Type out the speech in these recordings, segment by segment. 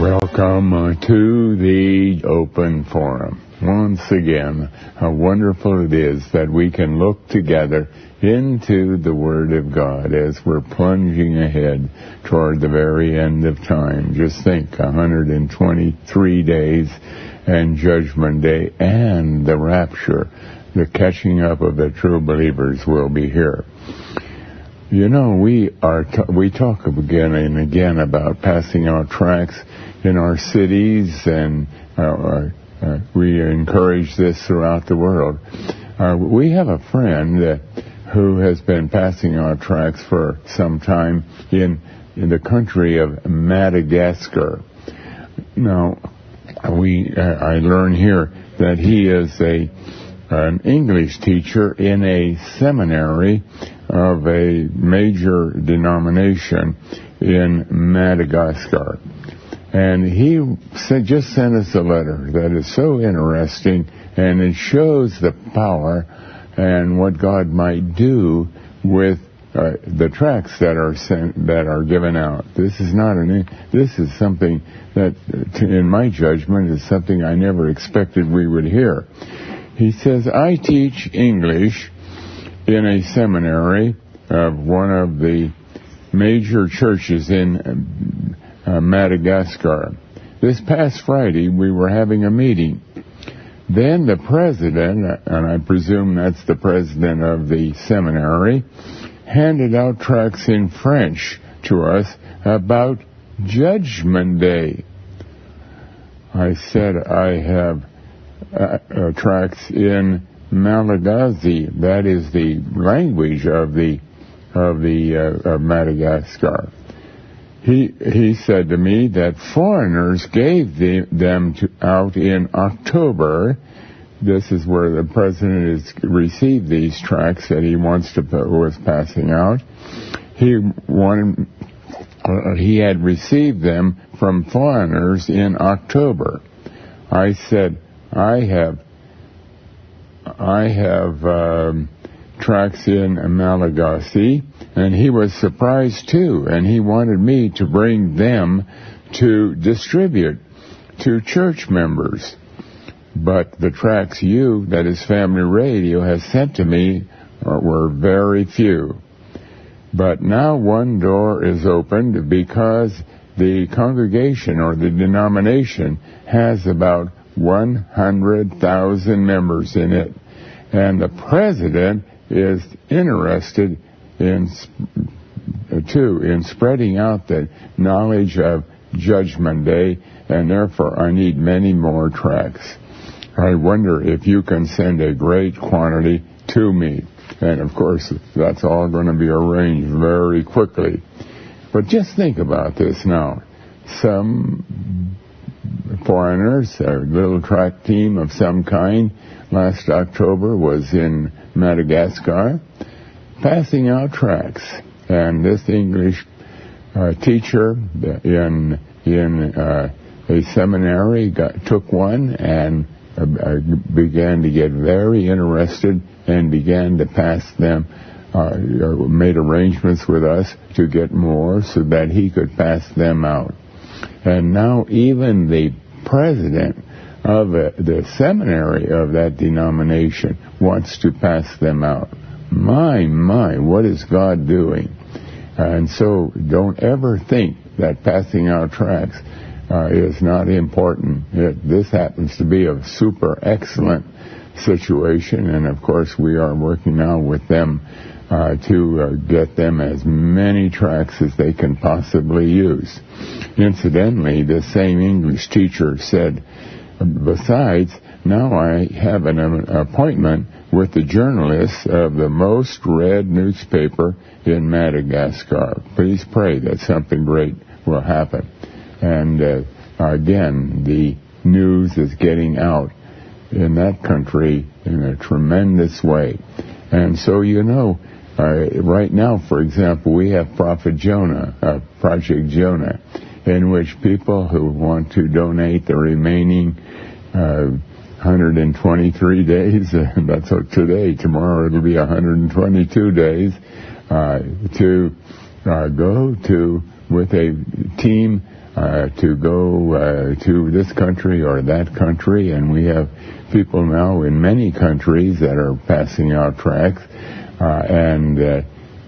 Welcome to the Open Forum. Once again, how wonderful it is that we can look together into the Word of God as we're plunging ahead toward the very end of time. Just think, 123 days and Judgment Day and the rapture, the catching up of the true believers will be here. You know, we talk again and again about passing out tracts in our cities, and we encourage this throughout the world. We have a friend who has been passing out tracts for some time in the country of Madagascar. Now, I learn here that he is an English teacher in a seminary of a major denomination in Madagascar. And he just sent us a letter that is so interesting, and it shows the power and what God might do with the tracts that are given out. This is something that, in my judgment, is something I never expected we would hear. He says, I teach English in a seminary of one of the major churches in Madagascar. This past Friday, we were having a meeting. Then the president, and I presume that's the president of the seminary, handed out tracts in French to us about Judgment Day. I said, I have tracts in Malagasy. That is the language of Madagascar. He said to me that foreigners gave them out in October. This is where the president has received these tracts that he was passing out. He had received them from foreigners in October. I said, I have tracts in Malagasy, and he was surprised too, and he wanted me to bring them to distribute to church members. But the tracts that is Family Radio, has sent to me were very few. But now one door is opened because the congregation or the denomination has about 100,000 members in it, and the president is interested in spreading out the knowledge of Judgment Day, and therefore I need many more tracts. I wonder if you can send a great quantity to me, and of course that's all going to be arranged very quickly. But just think about this now. Some foreigners, a little tract team of some kind, last October was in Madagascar passing out tracts, and this English teacher in a seminary took one and began to get very interested and began to pass them, made arrangements with us to get more so that he could pass them out. And now even the president of the seminary of that denomination wants to pass them out. My, what is God doing? And so don't ever think that passing out tracts is not important. This happens to be a super excellent situation, and of course we are working now with them to get them as many tracts as they can possibly use. Incidentally, the same English teacher said, besides, now I have an appointment with the journalists of the most read newspaper in Madagascar. Please pray that something great will happen. And again, the news is getting out in that country in a tremendous way. And so, right now, for example, we have Prophet Jonah, Project Jonah, in which people who want to donate the remaining 123 days, that's today, tomorrow it'll be 122 days, to go to with a team to go to this country or that country, and we have people now in many countries that are passing out tracts.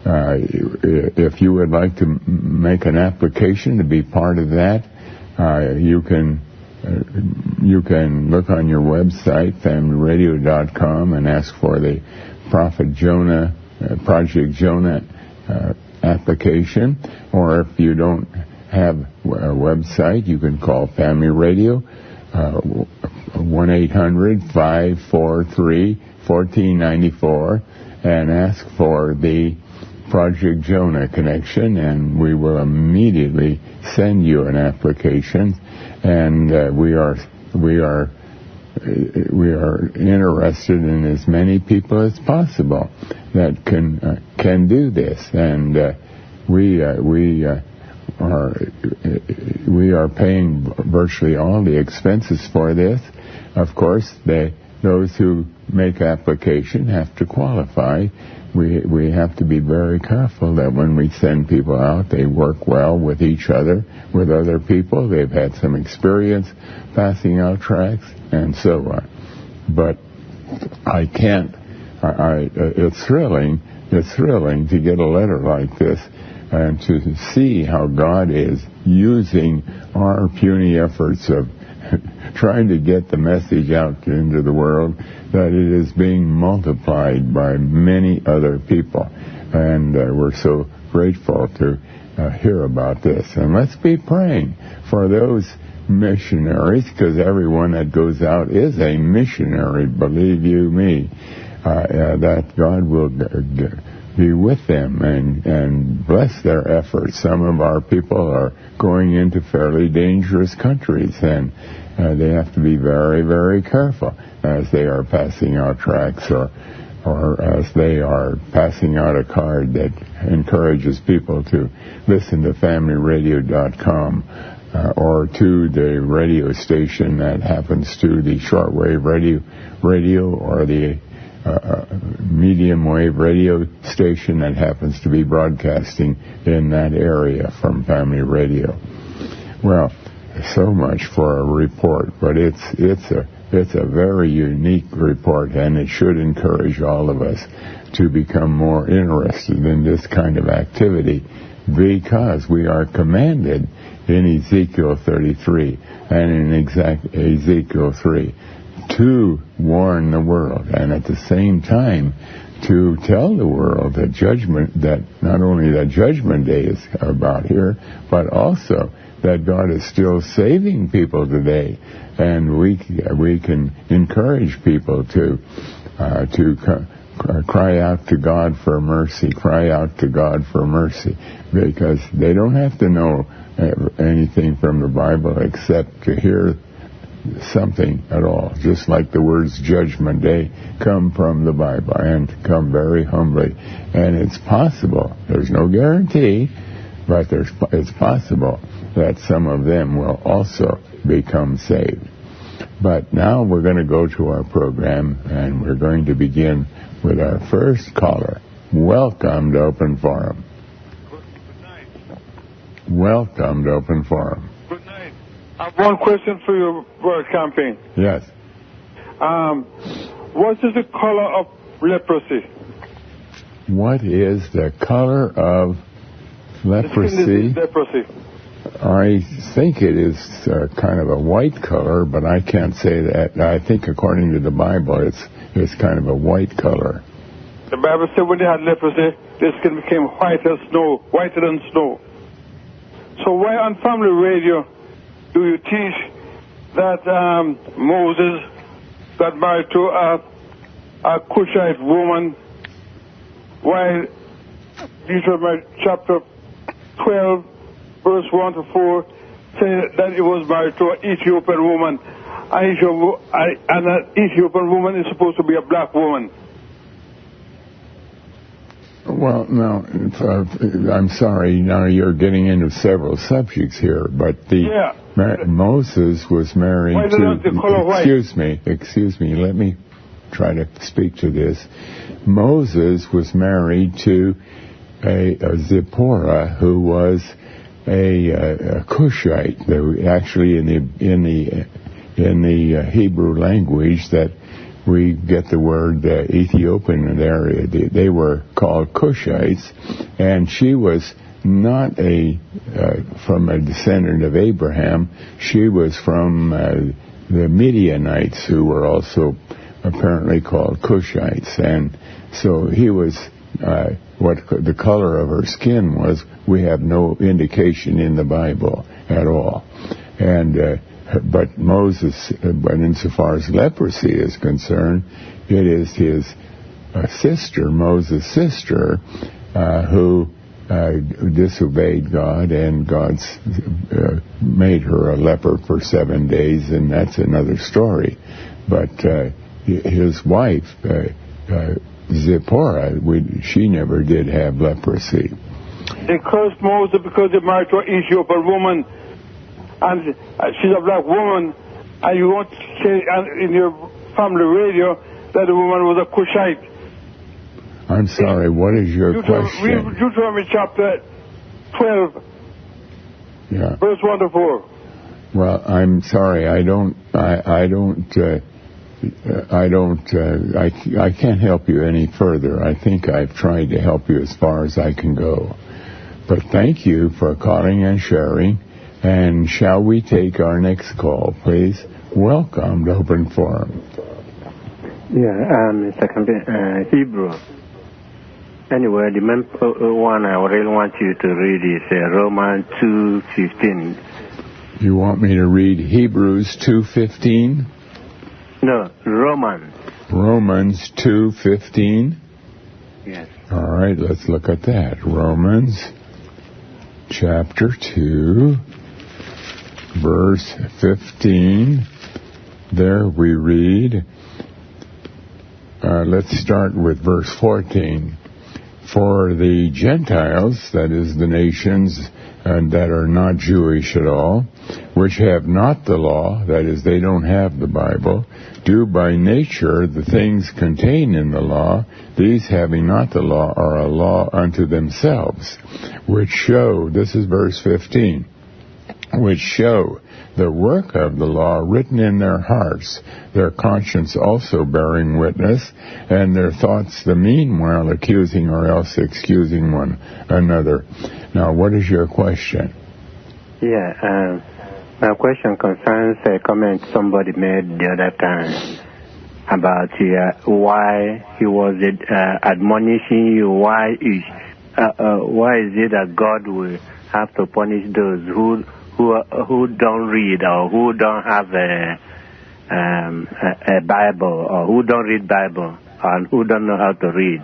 If you would like to make an application to be part of that, you can look on your website, familyradio.com, and ask for the Prophet Jonah, Project Jonah application. Or if you don't have a website, you can call Family Radio, 1-800-543-1494, and ask for the Project Jonah connection, and we will immediately send you an application. And we are interested in as many people as possible that can do this, and we are paying virtually all the expenses for this. Of course, those who make application have to qualify. We have to be very careful that when we send people out, they work well with each other, with other people. They've had some experience passing out tracts, and so on. But I can't. It's thrilling. It's thrilling to get a letter like this and to see how God is using our puny efforts of trying to get the message out into the world, that it is being multiplied by many other people. And we're so grateful to hear about this. And let's be praying for those missionaries, because everyone that goes out is a missionary, believe you me, that God will be with them and bless their efforts. Some of our people are going into fairly dangerous countries, and they have to be very, very careful as they are passing out tracts or as they are passing out a card that encourages people to listen to FamilyRadio.com or to the radio station that happens to the shortwave radio or the medium wave radio station that happens to be broadcasting in that area from Family Radio. Well, so much for a report, but it's a very unique report, and it should encourage all of us to become more interested in this kind of activity, because we are commanded in Ezekiel 33 and in Ezekiel 3 to warn the world, and at the same time to tell the world that not only that Judgment Day is about here, but also that God is still saving people today, and we can encourage people to cry out to God for mercy, cry out to God for mercy, because they don't have to know anything from the Bible except to hear something at all, just like the words Judgment Day come from the Bible and come very humbly. And it's possible, there's no guarantee, but it's possible that some of them will also become saved. But now we're going to go to our program, and we're going to begin with our first caller. Welcome to Open Forum. Good night. Welcome to Open Forum. Good night. I have one question for you, Brother Camping. Yes. What is the color of leprosy? What is the color of leprosy? Leprosy. I think it is kind of a white color, but I can't say that. I think according to the Bible, it's kind of a white color. The Bible said when they had leprosy, their skin became whiter than snow. So why on Family Radio do you teach that Moses got married to a Cushite woman, while Deuteronomy chapter 12, verse 1 to 4, say that he was married to an Ethiopian woman, and an Ethiopian woman is supposed to be a black woman? Well, no, I'm sorry. Now you're getting into several subjects here, but Moses was married to. Excuse me. Let me try to speak to this. Moses was married to Zipporah, who was a Cushite. Actually, in the Hebrew language, that we get the word Ethiopian there. They were called Cushites, and she was not from a descendant of Abraham. She was from the Midianites, who were also apparently called Cushites, and so he was. What the color of her skin was, we have no indication in the Bible at all. And but Moses, but insofar as leprosy is concerned, it is his sister, Moses' sister, who disobeyed God, and God's made her a leper for 7 days, and that's another story. But his wife, Zipporah, she never did have leprosy. They cursed Moses because he married to an Ethiopian woman, and she's a black woman, and you won't say in your family radio that the woman was a Cushite. I'm sorry, what is your question? Deuteronomy chapter 12, verse 1 to 4. Well, I'm sorry, I can't help you any further. I think I've tried to help you as far as I can go. But thank you for calling and sharing. And shall we take our next call, please? Welcome to Open Forum. Yeah, Mr. Hebrew. Anyway, the main one I really want you to read is Romans 2:15. You want me to read Hebrews 2:15? No, Romans. Romans 2:15? Yes. All right, let's look at that. Romans chapter 2, verse 15. There we read, let's start with verse 14. For the Gentiles, that is the nations that are not Jewish at all, which have not the law, that is, they don't have the Bible, do by nature the things contained in the law, these having not the law are a law unto themselves, which show, this is verse 15, which show the work of the law written in their hearts, their conscience also bearing witness, and their thoughts the meanwhile accusing or else excusing one another. Now, what is your question? Yeah, my question concerns a comment somebody made the other time about why he was admonishing you. Why is it that God will have to punish those who don't read or who don't have a Bible or who don't read Bible and who don't know how to read?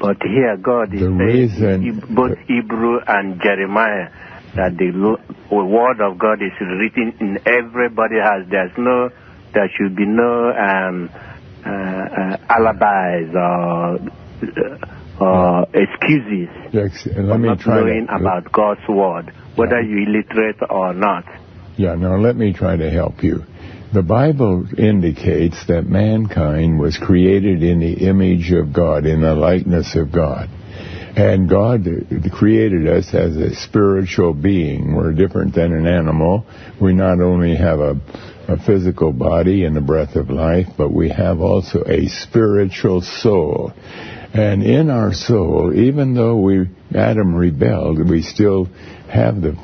But here God is saying, both Hebrew and Jeremiah, that the word of God is written in everybody's house. There should be no alibis or excuses for not knowing about God's word, whether you're illiterate or not. Yeah, now let me try to help you. The Bible indicates that mankind was created in the image of God, in the likeness of God. And God created us as a spiritual being. We're different than an animal. We not only have a physical body and the breath of life, but we have also a spiritual soul. And in our soul, even though Adam rebelled, we still have the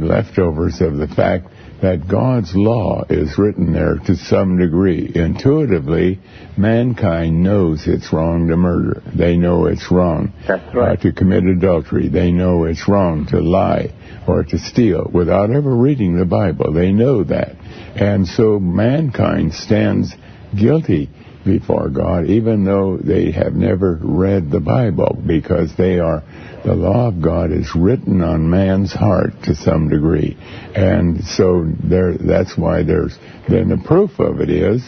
leftovers of the fact that God's law is written there to some degree. Intuitively, mankind knows it's wrong to murder. They know it's wrong to commit adultery. They know it's wrong to lie or to steal without ever reading the Bible. They know that. And so mankind stands guilty before God, even though they have never read the Bible, because the law of God is written on man's heart to some degree. And so that's why then the proof of it is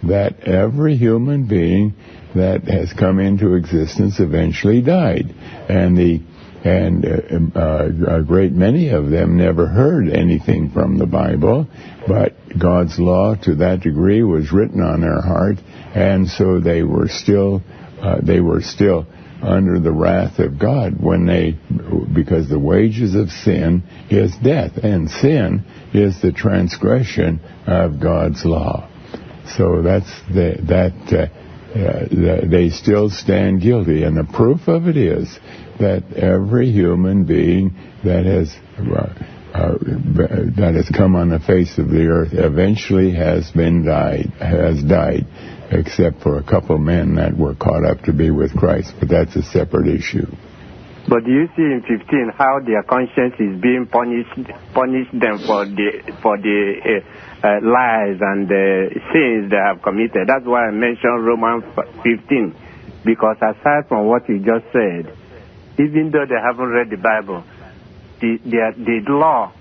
that every human being that has come into existence eventually died. And a great many of them never heard anything from the Bible, but God's law to that degree was written on their heart, and so they were still under the wrath of God because the wages of sin is death, and sin is the transgression of God's law. So they still stand guilty, and the proof of it is that every human being that has come on the face of the earth eventually has died, except for a couple men that were caught up to be with Christ. But that's a separate issue. But do you see in 15 how their conscience is being punish them for the lies and the sins they have committed? That's why I mentioned Romans 15, because aside from what you just said, even though they haven't read the Bible, the law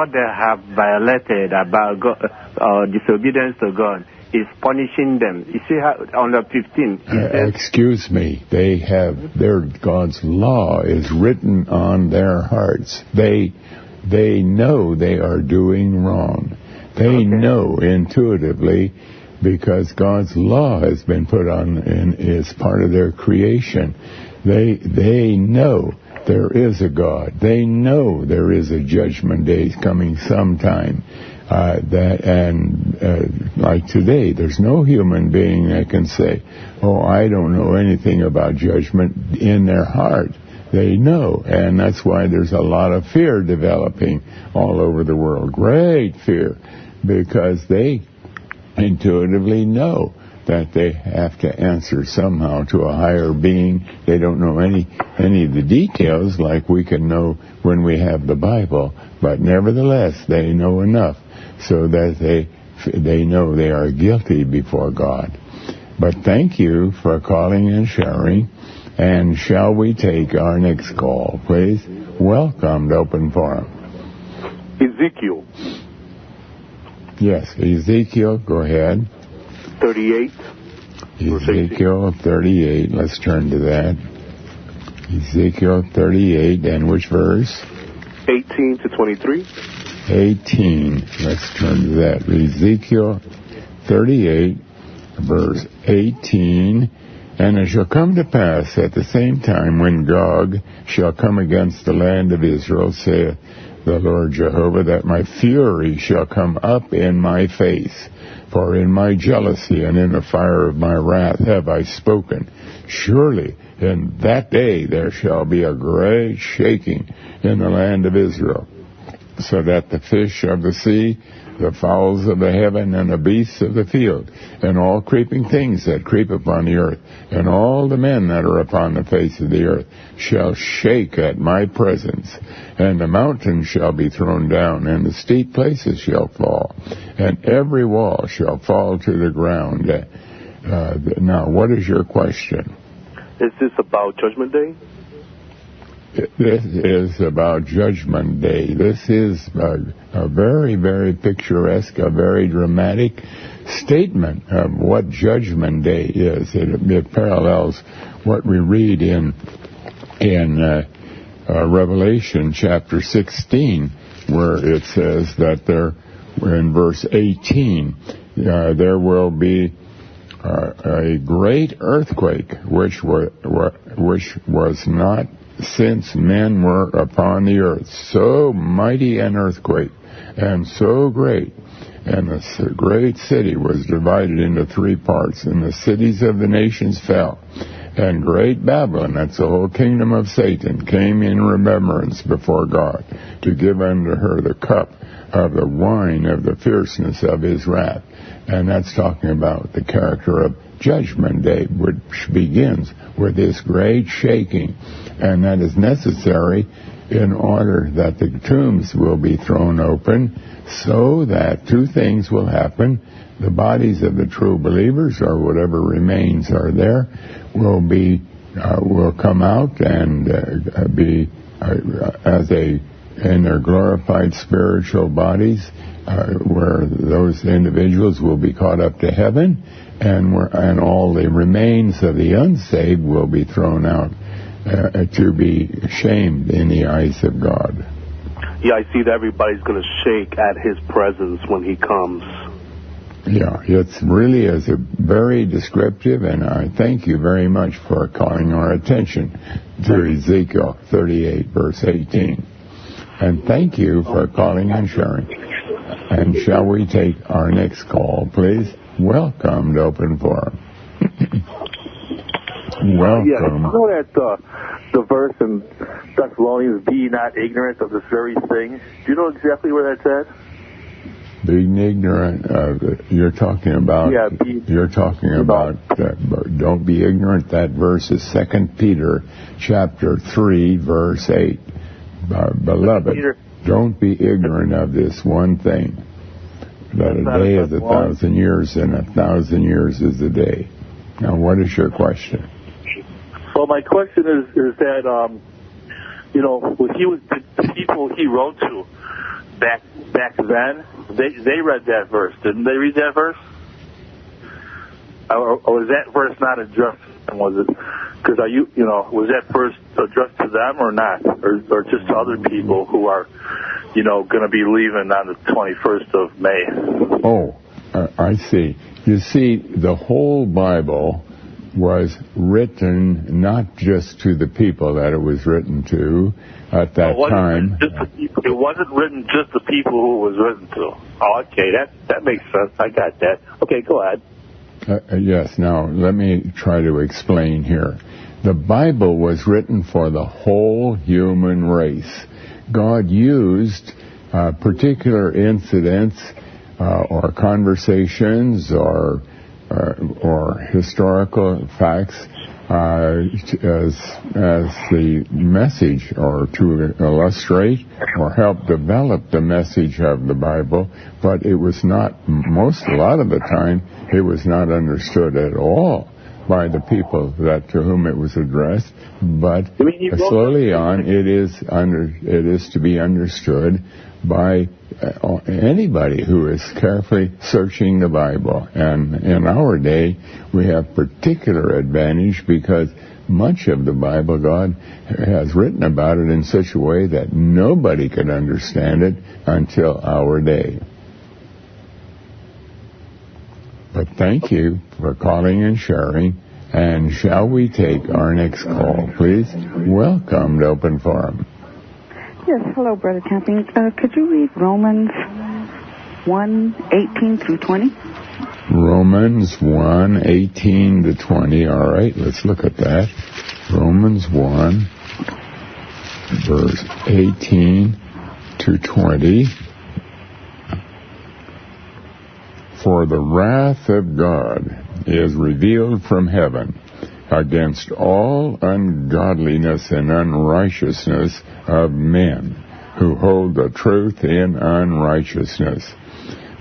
they have violated about God, disobedience to God, is punishing them. You see how on the 15. Excuse me. God's law is written on their hearts. They know they are doing wrong. They know intuitively, because God's law has been put on and is part of their creation. They know there is a God. They know there is a judgment day coming sometime. Like today, there's no human being that can say, "Oh, I don't know anything about judgment." In their heart, they know, and that's why there's a lot of fear developing all over the world. Great fear, because they intuitively know that they have to answer somehow to a higher being. They don't know any of the details like we can know when we have the Bible, but nevertheless they know enough so that they know they are guilty before God. But thank you for calling and sharing. And shall we take our next call, please? Welcome to Open Forum. Ezekiel. Yes, Ezekiel, go ahead. 38. Ezekiel 38, let's turn to that. Ezekiel 38, and which verse? 18 to 23. 18, let's turn to that. Ezekiel 38, verse 18. And it shall come to pass at the same time when Gog shall come against the land of Israel, saith the Lord Jehovah, that my fury shall come up in my face. For in my jealousy and in the fire of my wrath have I spoken. Surely in that day there shall be a great shaking in the land of Israel, so that the fish of the sea, the fowls of the heaven, and the beasts of the field, and all creeping things that creep upon the earth, and all the men that are upon the face of the earth, shall shake at my presence. And the mountains shall be thrown down, and the steep places shall fall, and every wall shall fall to the ground. Now, what is your question? Is this about Judgment Day? This is about Judgment Day. This is a very, very picturesque, a very dramatic statement of what Judgment Day is. It parallels what we read in Revelation chapter 16, where it says that in verse 18, there will be a great earthquake, which was not since men were upon the earth. So mighty an earthquake, and so great. And the great city was divided into three parts, and the cities of the nations fell. And great Babylon, that's the whole kingdom of Satan, came in remembrance before God, to give unto her the cup of the wine of the fierceness of his wrath. And that's talking about the character of Judgment Day, which begins with this great shaking. And that is necessary in order that the tombs will be thrown open, so that two things will happen. The bodies of the true believers, or whatever remains are there, will come out and be in their glorified spiritual bodies, where those individuals will be caught up to heaven, and all the remains of the unsaved will be thrown out to be shamed in the eyes of God. Yeah, I see that everybody's going to shake at his presence when he comes. Yeah, it's really is a very descriptive, and I thank you very much for calling our attention to Ezekiel 38, verse 18. And thank you for calling and sharing. And shall we take our next call, please? Welcome to Open Forum. Welcome. Yeah, you know that the verse in Thessalonians, be not ignorant of this very thing. Do you know exactly where that's at? Being ignorant of it. You're talking about. Yeah, don't be ignorant. That verse is 2 Peter, chapter 3, verse 8. Beloved, don't be ignorant of this one thing, that a day is 1,000 years, and 1,000 years is a day. Now, what is your question? Well, my question is that the people he wrote to back then, they read that verse. Didn't they read that verse? Or was that verse not addressed to them? Was it? Because was that verse addressed to them or not, or just to other people who are, going to be leaving on the 21st of May? Oh, I see. You see, the whole Bible was written not just to the people that it was written to at that time. It wasn't written just to people who it was written to. Oh, okay, that makes sense. I got that. Okay, go ahead. Yes, now let me try to explain here. The Bible was written for the whole human race. God used particular incidents or conversations or historical facts as the message, or to illustrate or help develop the message of the Bible, but it was not, a lot of the time, it was not understood at all by the people to whom it was addressed, but slowly on it is to be understood by anybody who is carefully searching the Bible. And in our day, we have particular advantage because much of the Bible, God has written about it in such a way that nobody could understand it until our day. But thank you for calling and sharing. And shall we take our next call, please? Welcome to Open Forum. Yes, hello, Brother Camping. Could you read Romans 1:18 through 20? Romans 1:18 to 20. All right, let's look at that. Romans 1, verse 18 to 20. For the wrath of God is revealed from heaven against all ungodliness and unrighteousness of men who hold the truth in unrighteousness,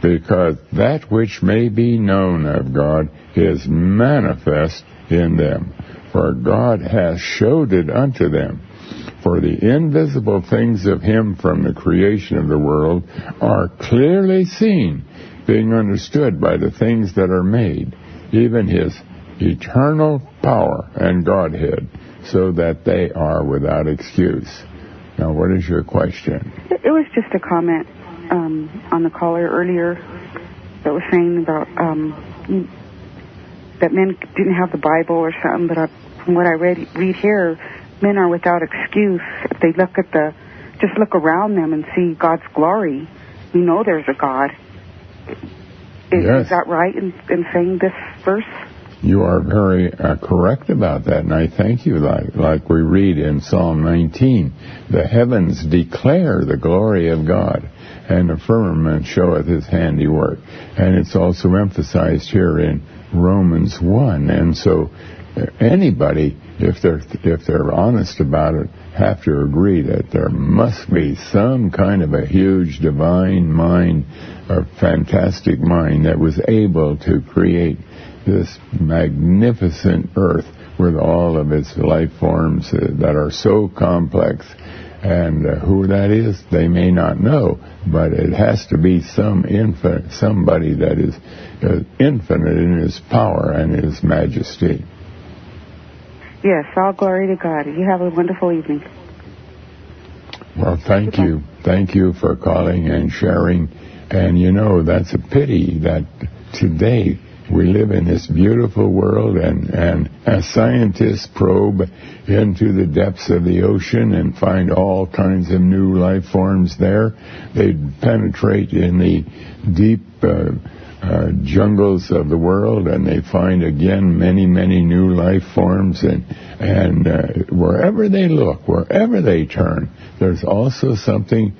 because that which may be known of God is manifest in them, for God hath showed it unto them. For the invisible things of him from the creation of the world are clearly seen, being understood by the things that are made, even his eternal power and Godhead, so that they are without excuse. Now, what is your question? It was just a comment on the caller earlier that was saying about that men didn't have the Bible or something, but from what I read here, men are without excuse. If they just look around them and see God's glory, you know there's a God. Is that right in saying this verse? You are very correct about that, and I thank you. Like we read in Psalm 19, the heavens declare the glory of God, and the firmament showeth his handiwork. And it's also emphasized here in Romans 1. And so anybody, if they're honest about it, have to agree that there must be some kind of a huge divine mind, a fantastic mind that was able to create this magnificent earth with all of its life forms that are so complex. And who that is, they may not know, but it has to be somebody that is infinite in his power and his majesty. Yes, all glory to God. You have a wonderful evening. Well, thank you. Thank you for calling and sharing. And, that's a pity that today we live in this beautiful world, and as scientists probe into the depths of the ocean and find all kinds of new life forms there, they penetrate in the deep jungles of the world, and they find again many, many new life forms, and wherever they look, wherever they turn, there's also something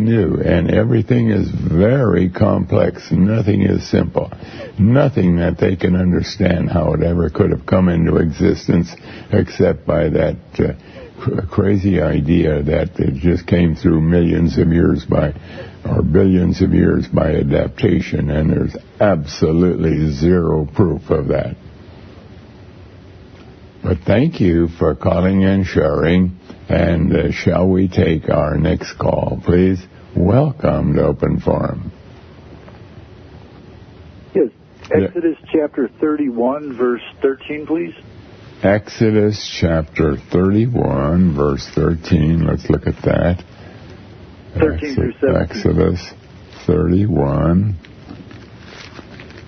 new, and everything is very complex. Nothing is simple. Nothing that they can understand how it ever could have come into existence except by that crazy idea that it just came through millions of years or billions of years by adaptation, and there's absolutely zero proof of that. But thank you for calling and sharing. And shall we take our next call, please? Welcome to Open Forum. Yes, Exodus chapter 31, verse 13, please. Exodus chapter 31, verse 13. Let's look at that. 13 through 17. Exodus 31,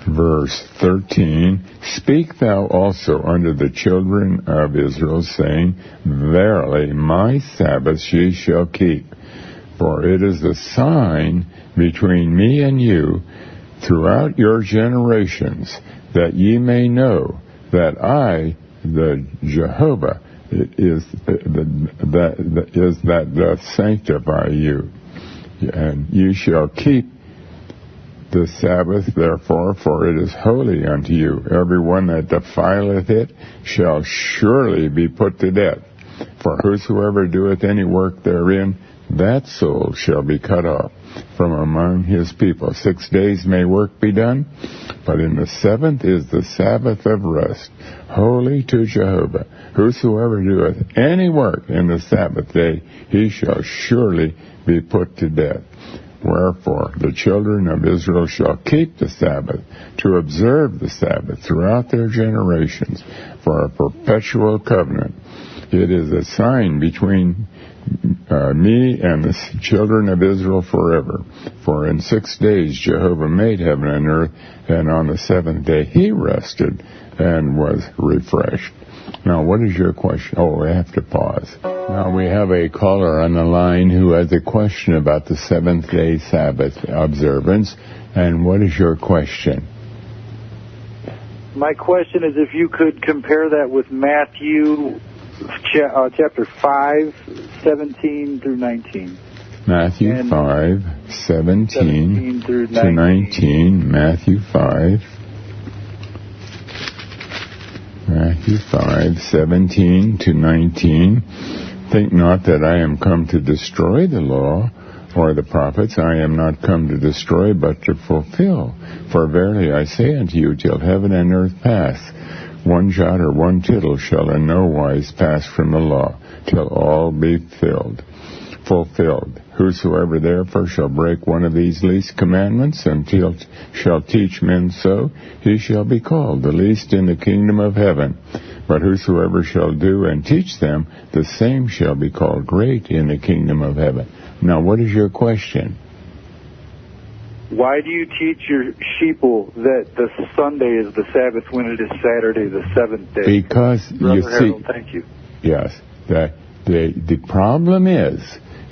verse 13. Speak thou also unto the children of Israel, saying, Verily my Sabbaths ye shall keep, for it is a sign between me and you throughout your generations, that ye may know that I, the Jehovah, that doth sanctify you. And ye shall keep the Sabbath, therefore, for it is holy unto you. Every one that defileth it shall surely be put to death. For whosoever doeth any work therein, that soul shall be cut off from among his people. 6 days may work be done, but in the seventh is the Sabbath of rest, holy to Jehovah. Whosoever doeth any work in the Sabbath day, he shall surely be put to death. Wherefore the children of Israel shall keep the Sabbath, to observe the Sabbath throughout their generations, for a perpetual covenant. It is a sign between me and the children of Israel forever. For in 6 days Jehovah made heaven and earth, and on the seventh day he rested and was refreshed. Now, what is your question? Oh, we have to pause. Now, we have a caller on the line who has a question about the seventh-day Sabbath observance. And what is your question? My question is if you could compare that with Matthew chapter 5, 17 through 19. Matthew 5, 17 to 19. Matthew 5. Matthew 5, 17 to 19. Think not that I am come to destroy the law or the prophets. I am not come to destroy, but to fulfill. For verily I say unto you, till heaven and earth pass, one jot or one tittle shall in no wise pass from the law, till all be fulfilled. Whosoever therefore shall break one of these least commandments, and shall teach men so, he shall be called the least in the kingdom of heaven. But whosoever shall do and teach them, the same shall be called great in the kingdom of heaven. Now, what is your question? Why do you teach your sheeple that the Sunday is the Sabbath when it is Saturday, the seventh day? Because, Brother you see... Harold, thank you. Yes. The problem is,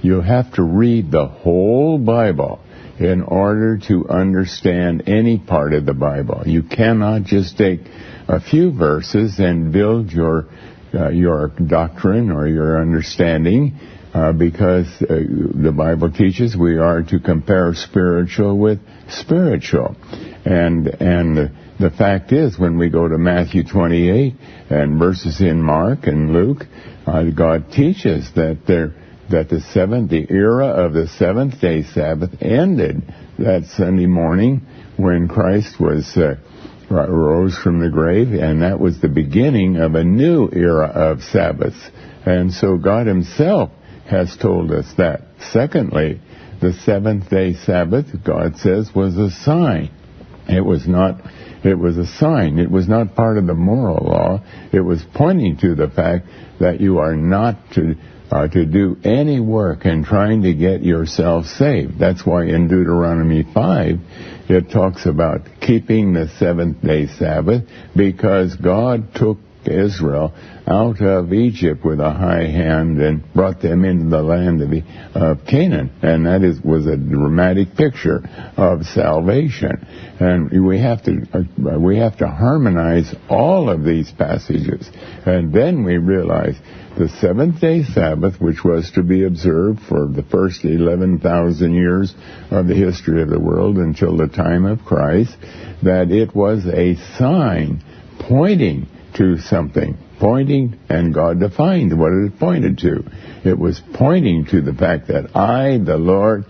you have to read the whole Bible in order to understand any part of the Bible. You cannot just take a few verses and build your doctrine or your understanding, because the Bible teaches we are to compare spiritual with spiritual. And the fact is, when we go to Matthew 28 and verses in Mark and Luke, God teaches that the era of the seventh-day Sabbath ended that Sunday morning when Christ rose from the grave, and that was the beginning of a new era of Sabbaths. And so God himself has told us that. Secondly, the seventh-day Sabbath, God says, was a sign. It was not. It was a sign. It was not part of the moral law. It was pointing to the fact that you are not to do any work in trying to get yourself saved. That's why in Deuteronomy 5, it talks about keeping the seventh-day Sabbath, because God took Israel out of Egypt with a high hand and brought them into the land of Canaan, and that was a dramatic picture of salvation. And we have to harmonize all of these passages, and then we realize the seventh-day Sabbath, which was to be observed for the first 11,000 years of the history of the world until the time of Christ, that it was a sign pointing to something, and God defined what it pointed to. It was pointing to the fact that I, the Lord,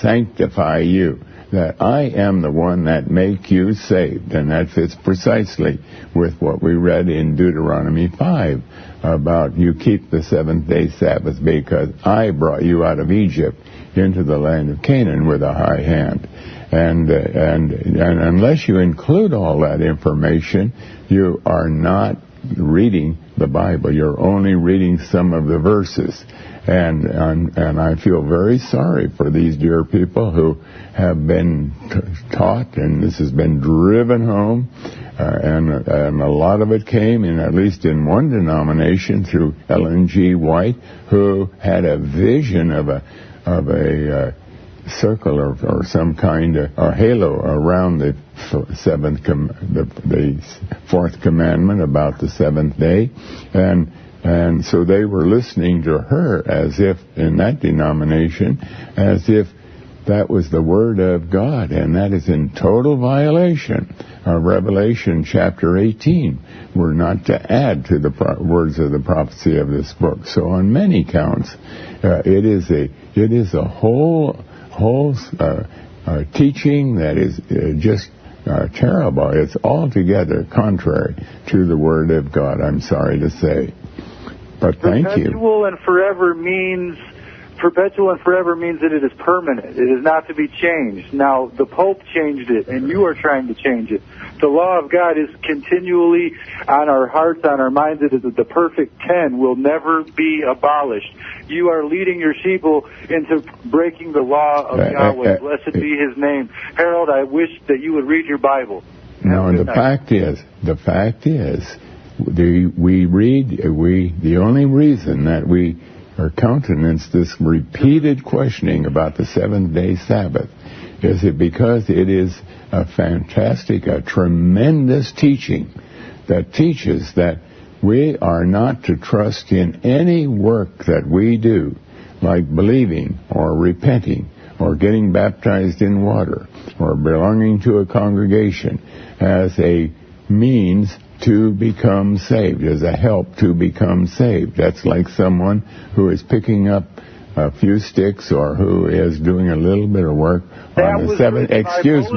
sanctify you, that I am the one that make you saved. And that fits precisely with what we read in Deuteronomy 5 about you keep the seventh-day Sabbath because I brought you out of Egypt into the land of Canaan with a high hand. And unless you include all that information, you are not reading the Bible. You're only reading some of the verses. And I feel very sorry for these dear people who have been taught, and this has been driven home, and a lot of it came in, at least in one denomination, through Ellen G. White, who had a vision of a circle or some kind of a halo around the fourth commandment about the seventh day, and so they were listening to her as if, in that denomination, as if that was the Word of God, and that is in total violation of Revelation chapter 18. We're not to add to the words of the prophecy of this book. So on many counts, it is a whole teaching that is just terrible. It's altogether contrary to the Word of God, I'm sorry to say. But thank you. Perpetual and forever means that it is permanent. It is not to be changed. Now, the Pope changed it, and you are trying to change it. The law of God is continually on our hearts, on our minds. It is the perfect 10, will never be abolished. You are leading your sheeple into breaking the law of Yahweh. Blessed be His name. Harold, I wish that you would read your Bible. No, the fact is, the only reason that we or countenance this repeated questioning about the seventh-day Sabbath is it because it is a tremendous teaching that teaches that we are not to trust in any work that we do, like believing or repenting or getting baptized in water or belonging to a congregation, as a means to become saved, as a help to become saved. That's like someone who is picking up a few sticks or who is doing a little bit of work on the seventh. Excuse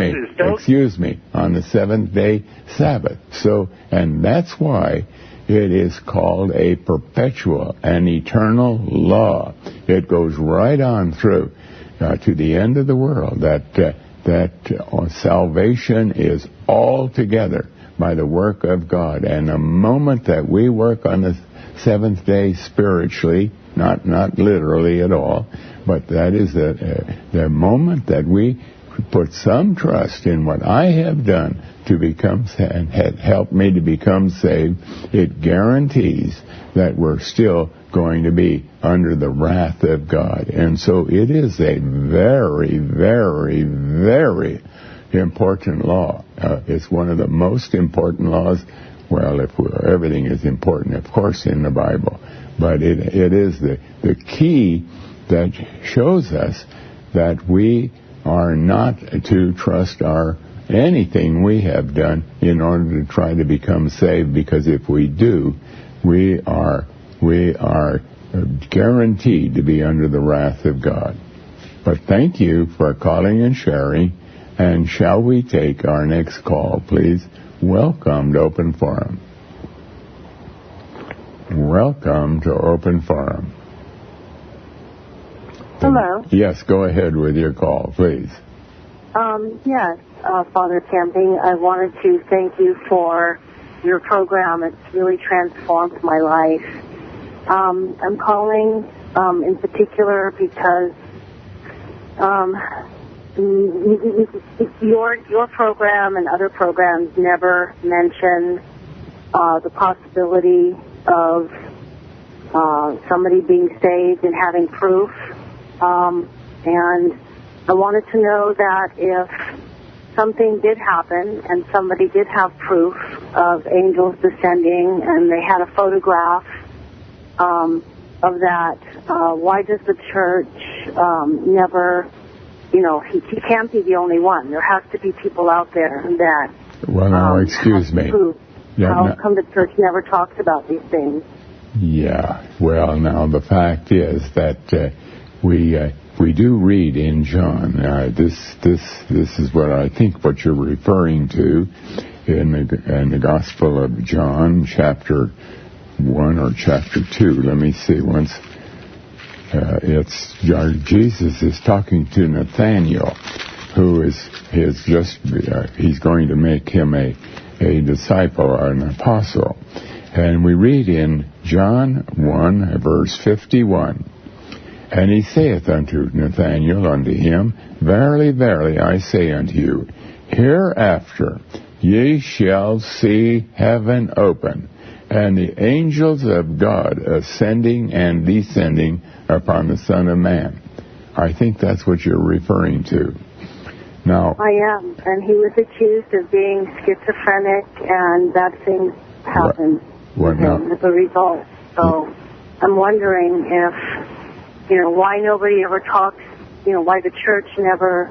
me, on the seventh-day Sabbath. So, and that's why it is called a perpetual and eternal law. It goes right on through to the end of the world. That salvation is altogether by the work of God. And the moment that we work on the seventh day spiritually, not literally at all, but that is the moment that we put some trust in what I have done to become and had helped me to become saved, it guarantees that we're still going to be under the wrath of God. And so it is a very, very, very important law. It's one of the most important laws. Well, everything is important, of course, in the Bible, but it is the key that shows us that we are not to trust anything we have done in order to try to become saved, because if we do, we are guaranteed to be under the wrath of God. But thank you for calling and sharing. And shall we take our next call, please? Welcome to Open Forum. Welcome to Open Forum. Hello. Yes, go ahead with your call, please. Yes, Father Camping, I wanted to thank you for your program. It's really transformed my life. I'm calling in particular because your program and other programs never mention the possibility of somebody being saved and having proof. And I wanted to know that if something did happen and somebody did have proof of angels descending and they had a photograph of that, why does the church never, he can't be the only one. There has to be people out there that well, now, excuse me. Yeah, how come the church never talks about these things? Yeah, well, now the fact is that we do read in John. This is what I think what you're referring to in the Gospel of John, chapter 1 or chapter 2. Let me see. Once Jesus is talking to Nathanael, who he's going to make him a disciple or an apostle. And we read in John 1, verse 51, and he saith unto Nathanael, unto him, Verily, verily, I say unto you, hereafter ye shall see heaven open, and the angels of God ascending and descending upon the Son of Man. I think that's what you're referring to. Now, I am, and he was accused of being schizophrenic, and that thing happened as a result. So I'm wondering if, why nobody ever talks, why the church never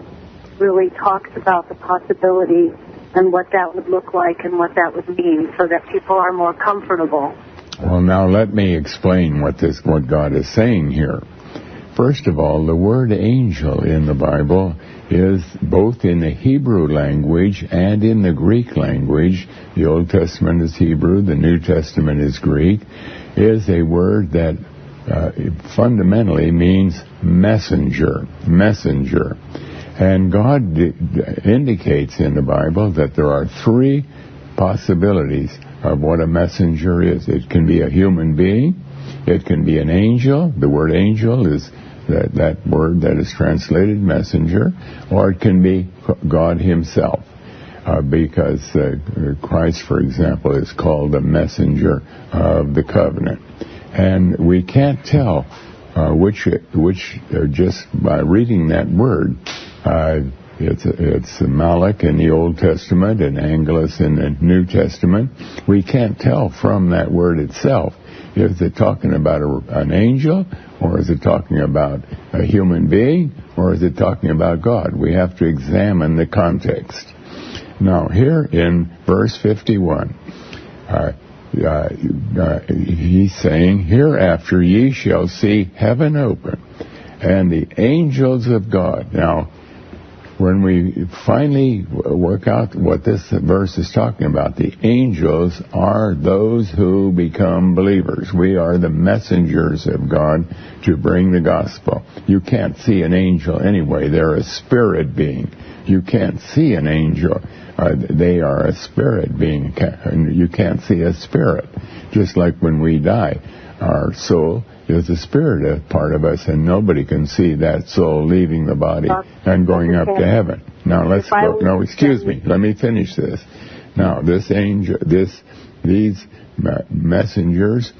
really talks about the possibility and what that would look like and what that would mean so that people are more comfortable. Well, now let me explain what God is saying here. First of all, the word angel in the Bible is both in the Hebrew language and in the Greek language. The Old Testament is Hebrew, the New Testament is Greek, is a word that fundamentally means messenger. And God indicates in the Bible that there are three possibilities of what a messenger is. It can be a human being, it can be an angel, the word angel is that word that is translated messenger, or it can be God himself, because Christ, for example, is called the messenger of the covenant. And we can't tell which just by reading that word, it's Malach in the Old Testament and Angelus in the New Testament. We can't tell from that word itself if it's talking about an angel, or is it talking about a human being, or is it talking about God? We have to examine the context. Now, here in verse 51, he's saying, Hereafter ye shall see heaven open, and the angels of God. Now, when we finally work out what this verse is talking about, the angels are those who become believers. We are the messengers of God to bring the gospel. You can't see an angel anyway. They're a spirit being. You can't see an angel. They are a spirit being. You can't see a spirit. Just like when we die, our soul is a spirit, a part of us, and nobody can see that soul leaving the body and going up to heaven. Now let's go. No, excuse me. Let me finish this. Now, these messengers,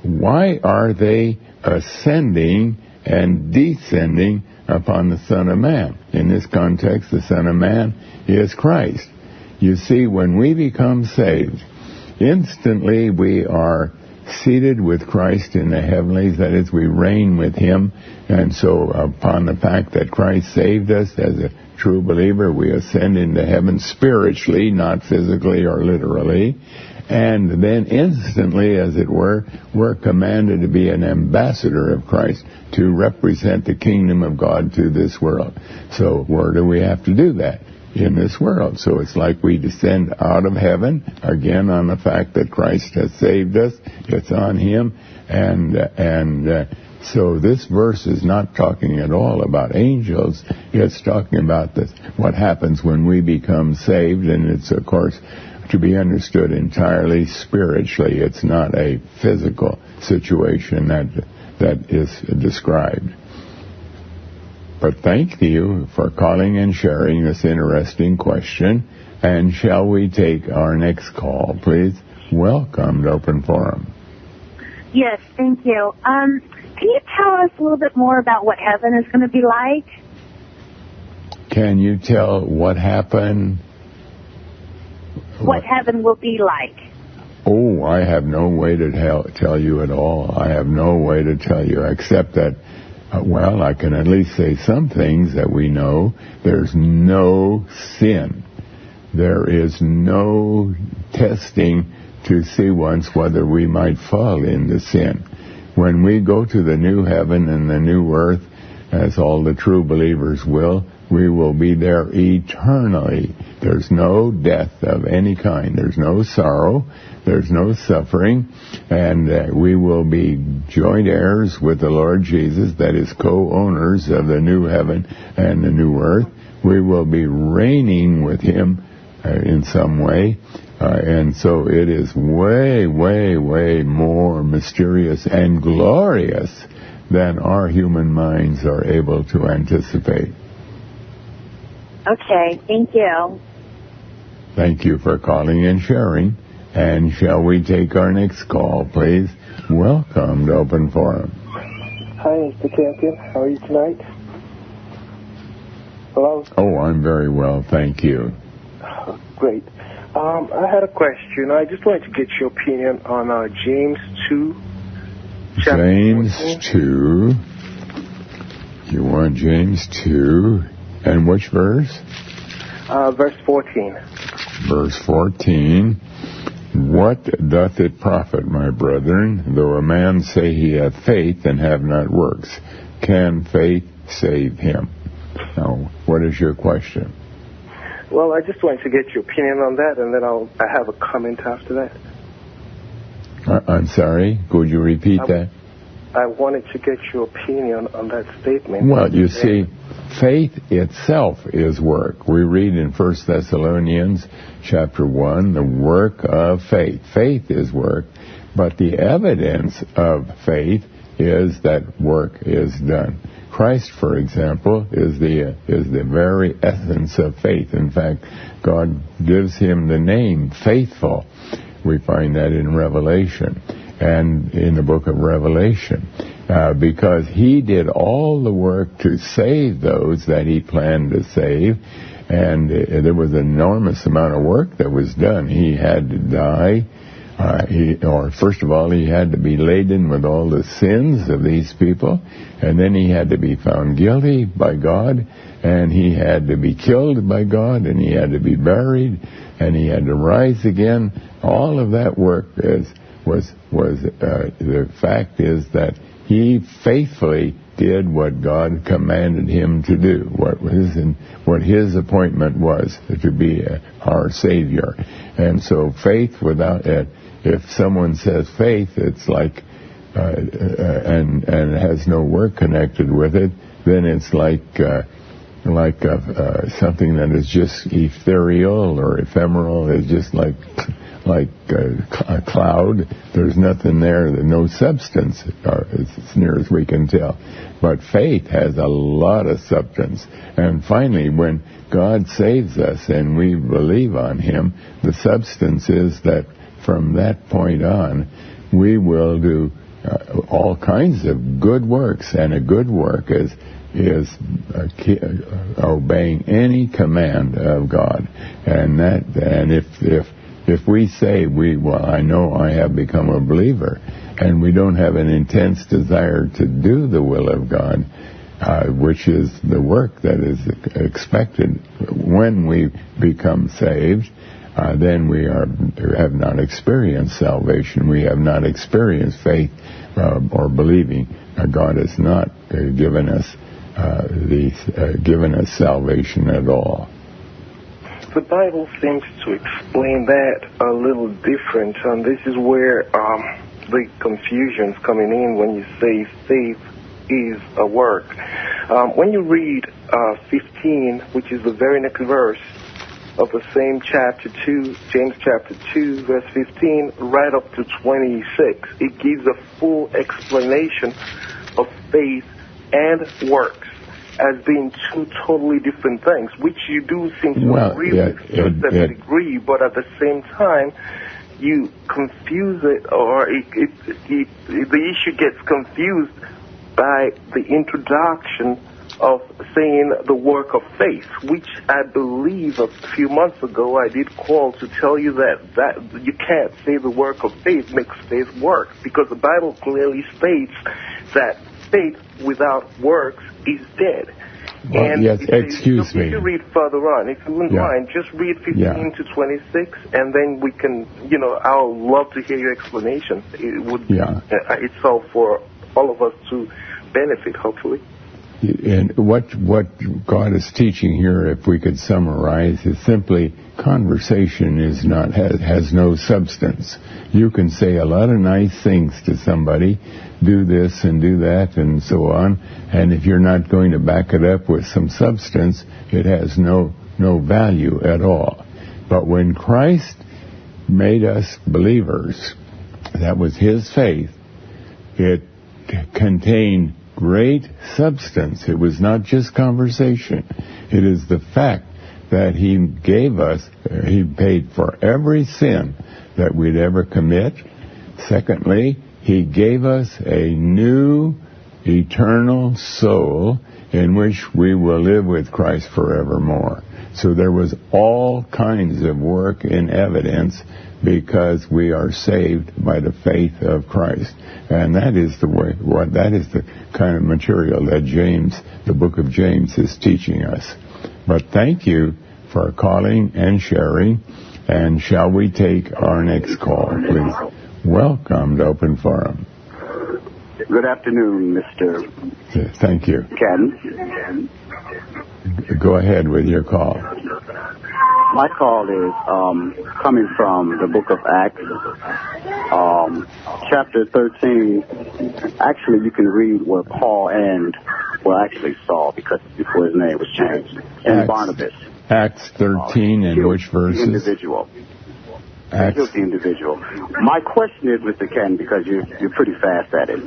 why are they ascending and descending upon the Son of Man? In this context, the Son of Man is Christ. You see, when we become saved, instantly we are seated with Christ in the heavenlies. That is, we reign with him. And so upon the fact that Christ saved us as a true believer, we ascend into heaven spiritually, not physically or literally. And then instantly, as it were, we're commanded to be an ambassador of Christ to represent the kingdom of God to this world. So where do we have to do that? in this world. So it's like we descend out of heaven, again on the fact that Christ has saved us. It's on him. So this verse is not talking at all about angels. It's talking about what happens when we become saved, and it's, of course, to be understood entirely spiritually. It's not a physical situation that is described. But thank you for calling and sharing this interesting question. And shall we take our next call, please? Welcome to Open Forum. Yes, thank you. Can you tell us a little bit more about what heaven is going to be like? Can you tell what happened? What heaven will be like? Oh, I have no way to tell you at all. I have no way to tell you except that, I can at least say some things that we know. There's no sin. There is no testing to see once whether we might fall into sin. When we go to the new heaven and the new earth, as all the true believers will, we will be there eternally. There's no death of any kind. There's no sorrow. There's no suffering. And we will be joint heirs with the Lord Jesus, that is, co-owners of the new heaven and the new earth. We will be reigning with him in some way. And so it is way, way, way more mysterious and glorious than our human minds are able to anticipate. Okay, thank you. Thank you for calling and sharing. And shall we take our next call, please? Welcome to Open Forum. Hi, Mr. Campion. How are you tonight? Hello? Oh, I'm very well, thank you. Great. I had a question. I just wanted to get your opinion on James 2, chapter James 14. 2. You want James 2. And which verse? Verse 14. Verse 14. What doth it profit, my brethren, though a man say he hath faith and have not works? Can faith save him? Now, what is your question? Well, I just wanted to get your opinion on that, and then I have a comment after that. I'm sorry? Could you repeat that? I wanted to get your opinion on that statement. Well, you see, faith itself is work. We read in 1 Thessalonians chapter 1, the work of faith. Faith is work, but the evidence of faith is that work is done. Christ, for example, is the very essence of faith. In fact, God gives him the name faithful. We find that in Revelation and in the book of Revelation, because he did all the work to save those that he planned to save, and there was an enormous amount of work that was done. He had to die. First of all, he had to be laden with all the sins of these people, and then he had to be found guilty by God, and he had to be killed by God, and he had to be buried, and he had to rise again. All of that work the fact is that he faithfully did what God commanded him to do, what his appointment was, to be our Savior. And so faith without it, if someone says faith, it's like, and it has no work connected with it, then it's like something that is just ethereal or ephemeral. It's just like a cloud. There's nothing there, no substance, as near as we can tell. But faith has a lot of substance. And finally, when God saves us and we believe on him, the substance is that from that point on, we will do all kinds of good works, and a good work is obeying any command of God. And if we say I know I have become a believer, and we don't have an intense desire to do the will of God, which is the work that is expected when we become saved, then we have not experienced salvation. We have not experienced faith or believing. God has not given us salvation at all. the Bible seems to explain that a little different, and this is where the confusion's coming in when you say faith is a work. When you read 15, which is the very next verse of the same chapter 2, James chapter 2, verse 15, right up to 26, it gives a full explanation of faith and works as being two totally different things, which you do seem to agree with to a certain degree, but at the same time, you confuse it, or the issue gets confused by the introduction of saying the work of faith, which I believe a few months ago I did call to tell you that you can't say the work of faith makes faith work, because the Bible clearly states that faith without works is dead. Well, and yes, excuse me. If you read further on, if you wouldn't mind, just read 15 to 26, and then we can, I'll love to hear your explanation. It would, it's all for all of us to benefit, hopefully. And what God is teaching here, if we could summarize, is simply conversation has no substance. You can say a lot of nice things to somebody, do this and do that and so on, and if you're not going to back it up with some substance, it has no value at all. But when Christ made us believers, that was His faith, it contained great substance. It was not just conversation. It is the fact that He gave us, He paid for every sin that we'd ever commit. Secondly, He gave us a new eternal soul in which we will live with Christ forevermore. So there was all kinds of work in evidence because we are saved by the faith of Christ. And that is the kind of material that the book of James is teaching us. But thank you for calling and sharing. And shall we take our next call, please? Welcome to Open Forum. Good afternoon, Mr. Thank you. Ken. Go ahead with your call. My call is coming from the book of Acts, chapter 13. Actually, you can read where Paul actually Saul, because before his name was changed, and Barnabas. Acts 13 and which verses? The individual. The individual. My question is, Mr. Ken, because you're pretty fast at it.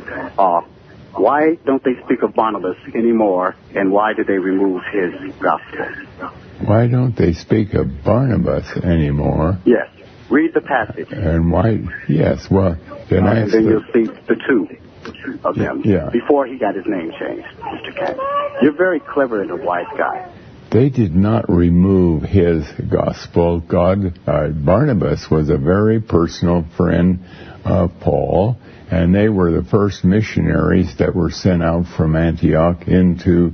Why don't they speak of Barnabas anymore, and why did they remove his gospel? Why don't they speak of Barnabas anymore? Yes. Read the passage. And why? Yes. Well, then and then you'll see the two of them. Yeah. Before he got his name changed, Mr. Ken. You're very clever and a wise guy. They did not remove his gospel. Barnabas was a very personal friend of Paul, and they were the first missionaries that were sent out from Antioch into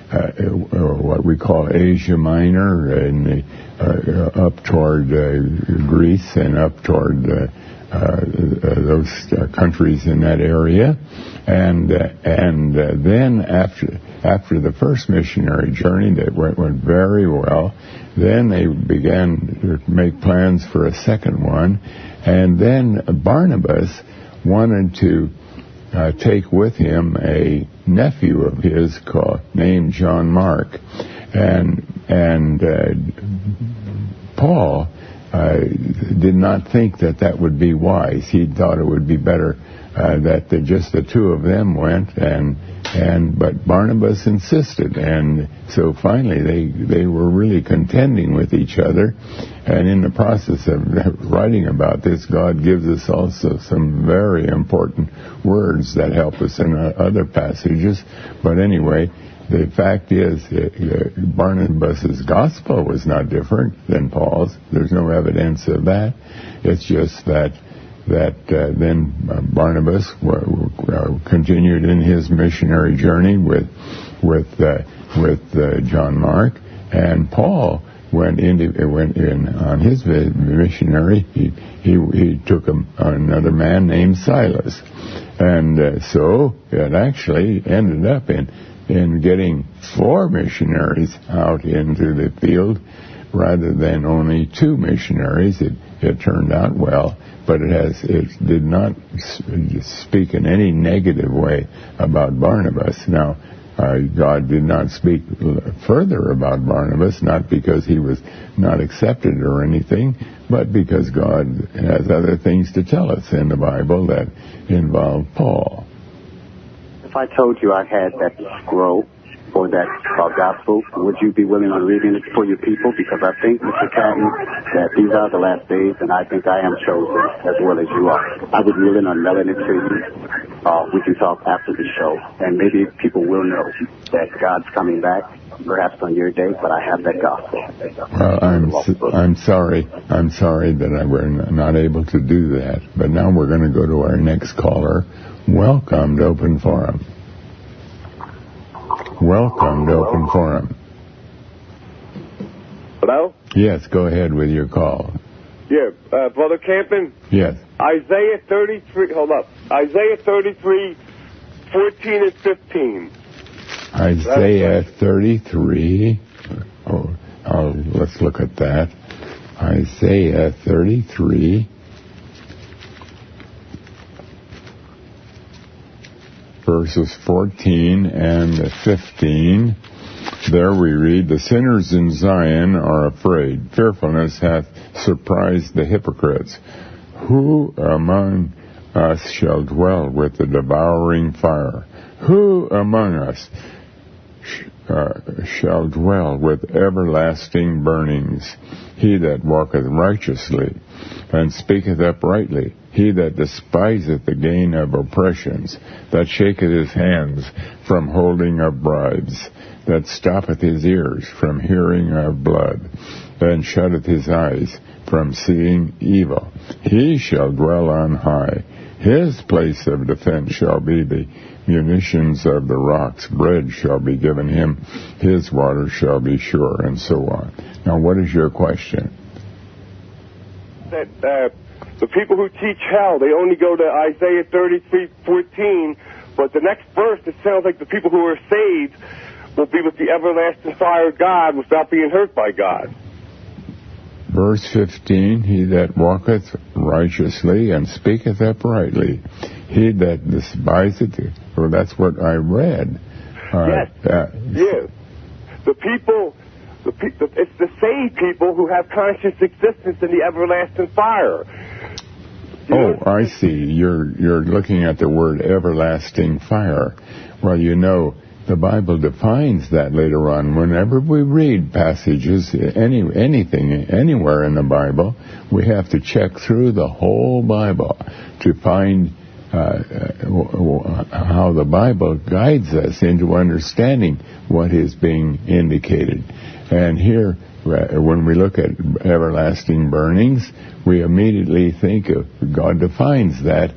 what we call Asia Minor, and up toward Greece and up toward those countries in that area. And then after the first missionary journey that went very well, then they began to make plans for a second one, and then Barnabas wanted to take with him a nephew of his named John Mark, and Paul did not think that would be wise. He thought it would be better that just the two of them went, but Barnabas insisted, and so finally they were really contending with each other. And in the process of writing about this, God gives us also some very important words that help us in other passages. But anyway, the fact is, Barnabas' gospel was not different than Paul's. There's no evidence of that. It's just that then Barnabas continued in his missionary journey with John Mark, and Paul went in on his missionary. He took another man named Silas, and so it actually ended up in getting 4 missionaries out into the field. rather than only 2 missionaries. It turned out well, but it did not speak in any negative way about Barnabas. Now, God did not speak further about Barnabas, not because he was not accepted or anything, but because God has other things to tell us in the Bible that involve Paul. If I told you I had that scroll for that gospel, would you be willing on reading it for your people? Because I think, Mr. Catton, that these are the last days, and I think I am chosen as well as you are. I would be willing on mailing it to you. We can talk after the show, and maybe people will know that God's coming back, perhaps on your day, but I have that gospel. I'm sorry that we're not able to do that. But now we're going to go to our next caller. Welcome to Open Forum. Welcome to Open Forum. Hello? Yes, go ahead with your call. Yeah, Brother Campen? Yes. Isaiah 33, hold up. Isaiah 33, 14 and 15. Isaiah 33. Let's look at that. Isaiah 33. Verses 14 and 15. There we read, "The sinners in Zion are afraid. Fearfulness hath surprised the hypocrites. Who among us shall dwell with the devouring fire? Who among us shall dwell with everlasting burnings? He that walketh righteously and speaketh uprightly, he that despiseth the gain of oppressions, that shaketh his hands from holding of bribes, that stoppeth his ears from hearing of blood, and shutteth his eyes from seeing evil. He shall dwell on high. His place of defense shall be the munitions of the rocks. Bread shall be given him. His water shall be sure," and so on. Now, what is your question? That the people who teach hell, they only go to Isaiah 33:14, but the next verse, it sounds like the people who are saved will be with the everlasting fire of God without being hurt by God. Verse 15, "He that walketh righteously and speaketh uprightly, he that despiseth," well, that's what I read. Yes. The people, it's the saved people who have conscious existence in the everlasting fire. I see. You're looking at the word everlasting fire. Well, you know, the Bible defines that later on. Whenever we read passages, anything, anywhere in the Bible, we have to check through the whole Bible to find how the Bible guides us into understanding what is being indicated. And here, when we look at everlasting burnings, we immediately think of, God defines that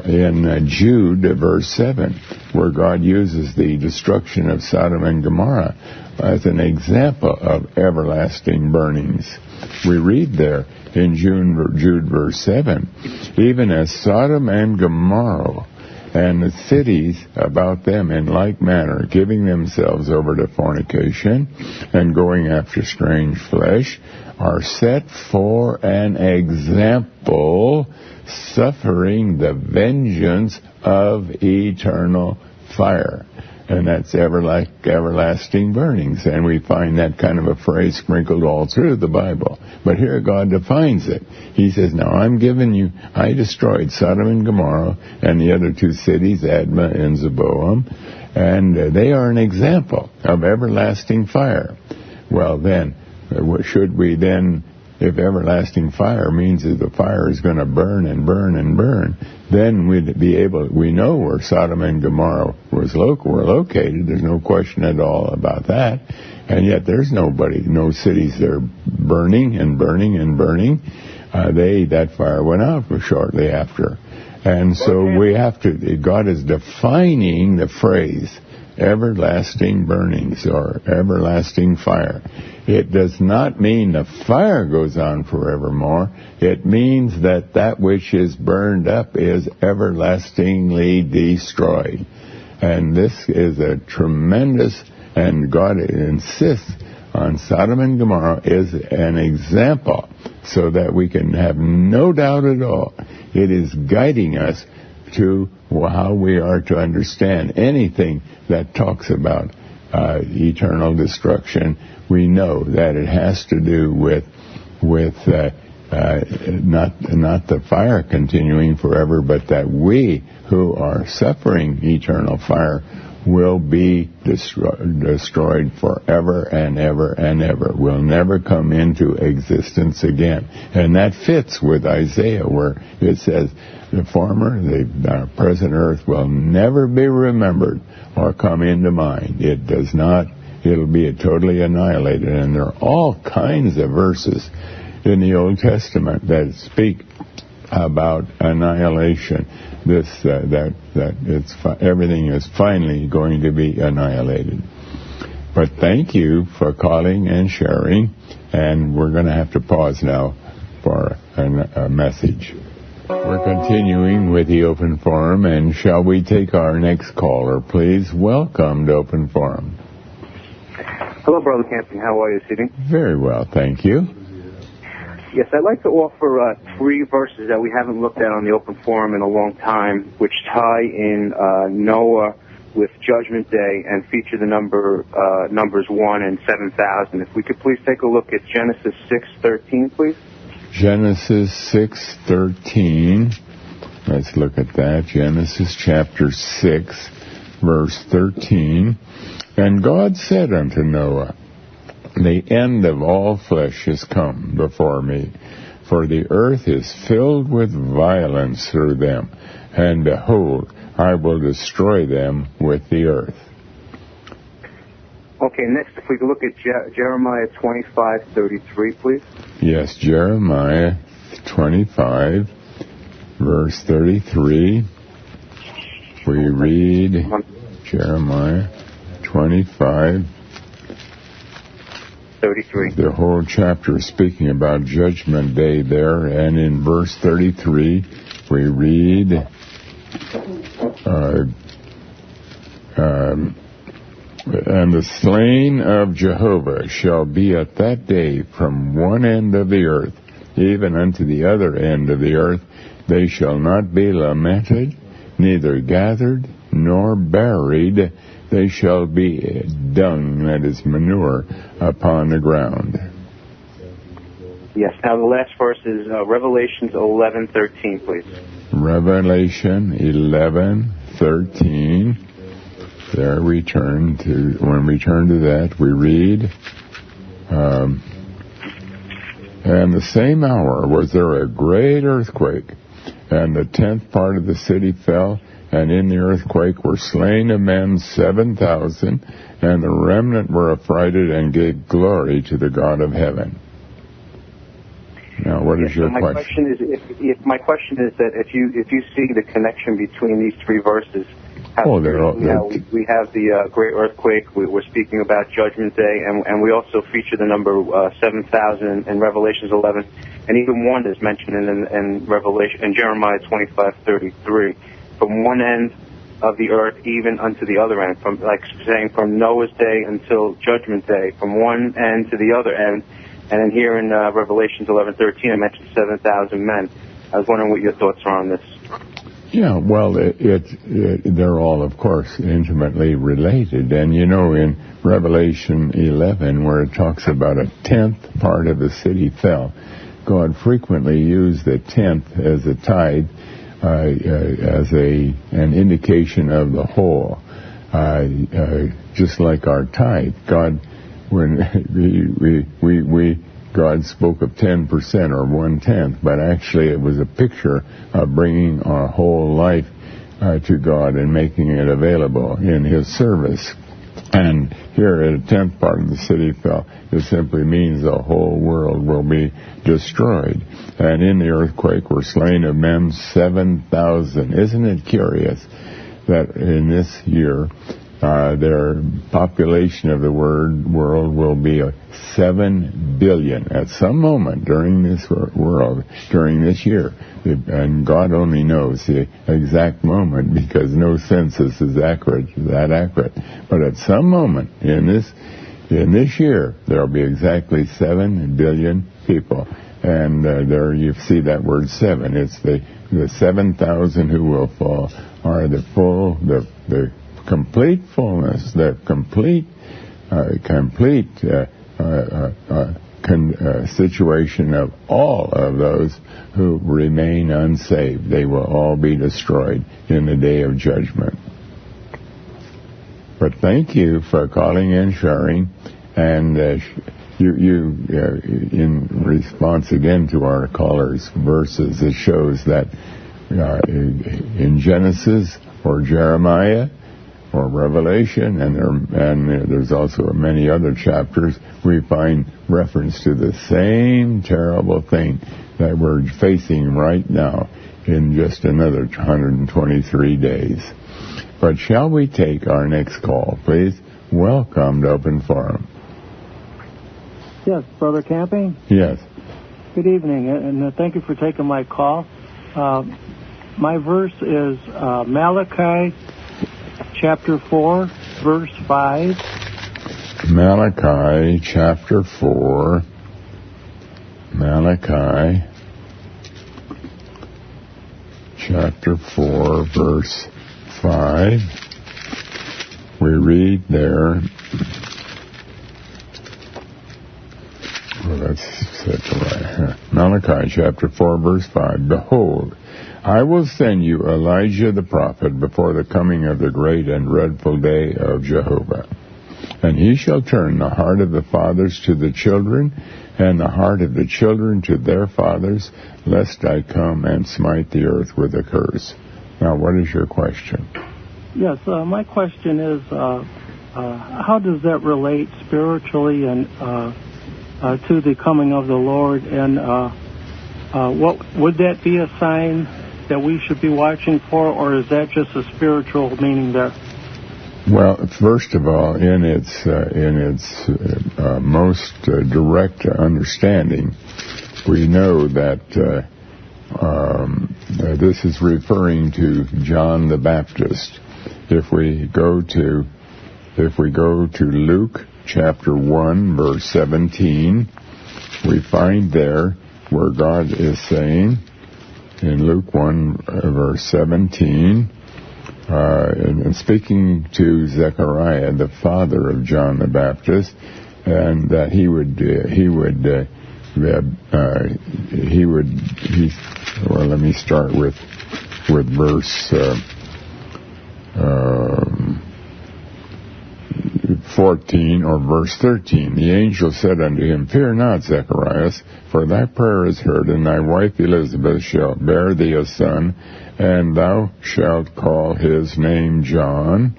in Jude, verse 7, where God uses the destruction of Sodom and Gomorrah as an example of everlasting burnings. We read there in Jude, verse 7, "Even as Sodom and Gomorrah and the cities about them in like manner, giving themselves over to fornication and going after strange flesh, are set for an example, suffering the vengeance of eternal fire." And that's everlasting burnings. And we find that kind of a phrase sprinkled all through the Bible. But here God defines it. He says, now I destroyed Sodom and Gomorrah and the other 2 cities, Admah and Zeboam, and they are an example of everlasting fire. Well then, should we then, if everlasting fire means that the fire is going to burn and burn and burn, then we know where Sodom and Gomorrah were located. There's no question at all about that. And yet there's no cities there burning and burning and burning. That fire went out shortly after. And so God is defining the phrase everlasting burnings or everlasting fire. It does not mean the fire goes on forevermore. It means that which is burned up is everlastingly destroyed. And this is a tremendous, and God insists on Sodom and Gomorrah is an example, so that we can have no doubt at all. It is guiding us to how we are to understand anything that talks about eternal destruction. We know that it has to do with not the fire continuing forever, but that we who are suffering eternal fire will be destroyed forever and ever and ever, will never come into existence again. And that fits with Isaiah, where it says the former, the present earth will never be remembered or come into mind. It does not. It'll be totally annihilated. And there are all kinds of verses in the Old Testament that speak about annihilation. Everything is finally going to be annihilated. But thank you for calling and sharing, and we're going to have to pause now for a message. We're continuing with the Open Forum, and shall we take our next caller, please? Welcome to Open Forum. Hello, Brother Camping. How are you this evening? Very well, thank you. Yes, I'd like to offer 3 verses that we haven't looked at on the Open Forum in a long time, which tie in Noah with Judgment Day and feature the numbers 1 and 7,000. If we could please take a look at Genesis 6:13, please. Genesis 6:13. Let's look at that. Genesis chapter 6, verse 13. And God said unto Noah, the end of all flesh is come before me, for the earth is filled with violence through them, and behold, I will destroy them with the earth. Okay, next, if we could look at Jeremiah 25:33, please. Yes, Jeremiah 25, verse 33. We read Jeremiah 25. 33. The whole chapter is speaking about Judgment Day there, and in verse 33 we read, and the slain of Jehovah shall be at that day from one end of the earth, even unto the other end of the earth. They shall not be lamented, neither gathered nor buried. They shall be dung, that is manure, upon the ground. Yes, now the last verse is Revelations 11:13, please. Revelation 11:13. There we turn to, when we turn to that, we read, and the same hour was there a great earthquake, and the 10th part of the city fell, and in the earthquake were slain of men 7,000, and the remnant were affrighted and gave glory to the God of heaven. Now, what is your question? My question is that if you see the connection between these 3 verses, we have the great earthquake. We're speaking about Judgment Day, and we also feature the number 7,000 in Revelations 11, and even 1 is mentioned in Revelation in Jeremiah 25:33. From one end of the earth even unto the other end, from Noah's day until Judgment Day, from one end to the other end. And then here in Revelations 11:13, I mentioned 7,000 men. I was wondering what your thoughts are on this. Yeah, well, they're all, of course, intimately related. And you know, in Revelation 11, where it talks about a 10th part of the city fell, God frequently used the 10th as a tithe, as an indication of the whole, just like our tithe. God, when God spoke of 10% or 1/10, but actually it was a picture of bringing our whole life to God and making it available in His service. And here at a 10th part of the city fell, it simply means the whole world will be destroyed. And in the earthquake were slain of men 7,000. Isn't it curious that in this year, their population of the world will be 7 billion at some moment during this year. And God only knows the exact moment, because no census is that accurate. But at some moment in in this year, there will be exactly 7 billion people. And there you see that word 7. It's the 7,000 who will fall are the complete fullness, the complete situation of all of those who remain unsaved. They will all be destroyed in the day of judgment. But thank you for calling and sharing, and you in response again to our callers' verses, it shows that in Genesis or Jeremiah or Revelation, and there's also many other chapters, we find reference to the same terrible thing that we're facing right now in just another 123 days. But shall we take our next call, please? Welcome to Open Forum. Yes, Brother Camping? Yes. Good evening, and thank you for taking my call. My verse is Malachi chapter 4, verse 5. Malachi chapter 4. Malachi chapter 4, verse 5. We read there. Well, that's set right here. Malachi chapter 4, verse 5. Behold, I will send you Elijah the prophet before the coming of the great and dreadful day of Jehovah. And he shall turn the heart of the fathers to the children, and the heart of the children to their fathers, lest I come and smite the earth with a curse. Now, what is your question? Yes, my question is, how does that relate spiritually and to the coming of the Lord? And what would that be a sign that we should be watching for, or is that just a spiritual meaning there? Well, first of all, in its most direct understanding, we know that this is referring to John the Baptist. If we go to Luke chapter 1, verse 17, we find there where God is saying in Luke 1, verse 17, and speaking to Zechariah, the father of John the Baptist, and that well, let me start with verse 14 or verse 13. The angel said unto him, Fear not, Zacharias, for thy prayer is heard, and thy wife Elizabeth shall bear thee a son, and thou shalt call his name John.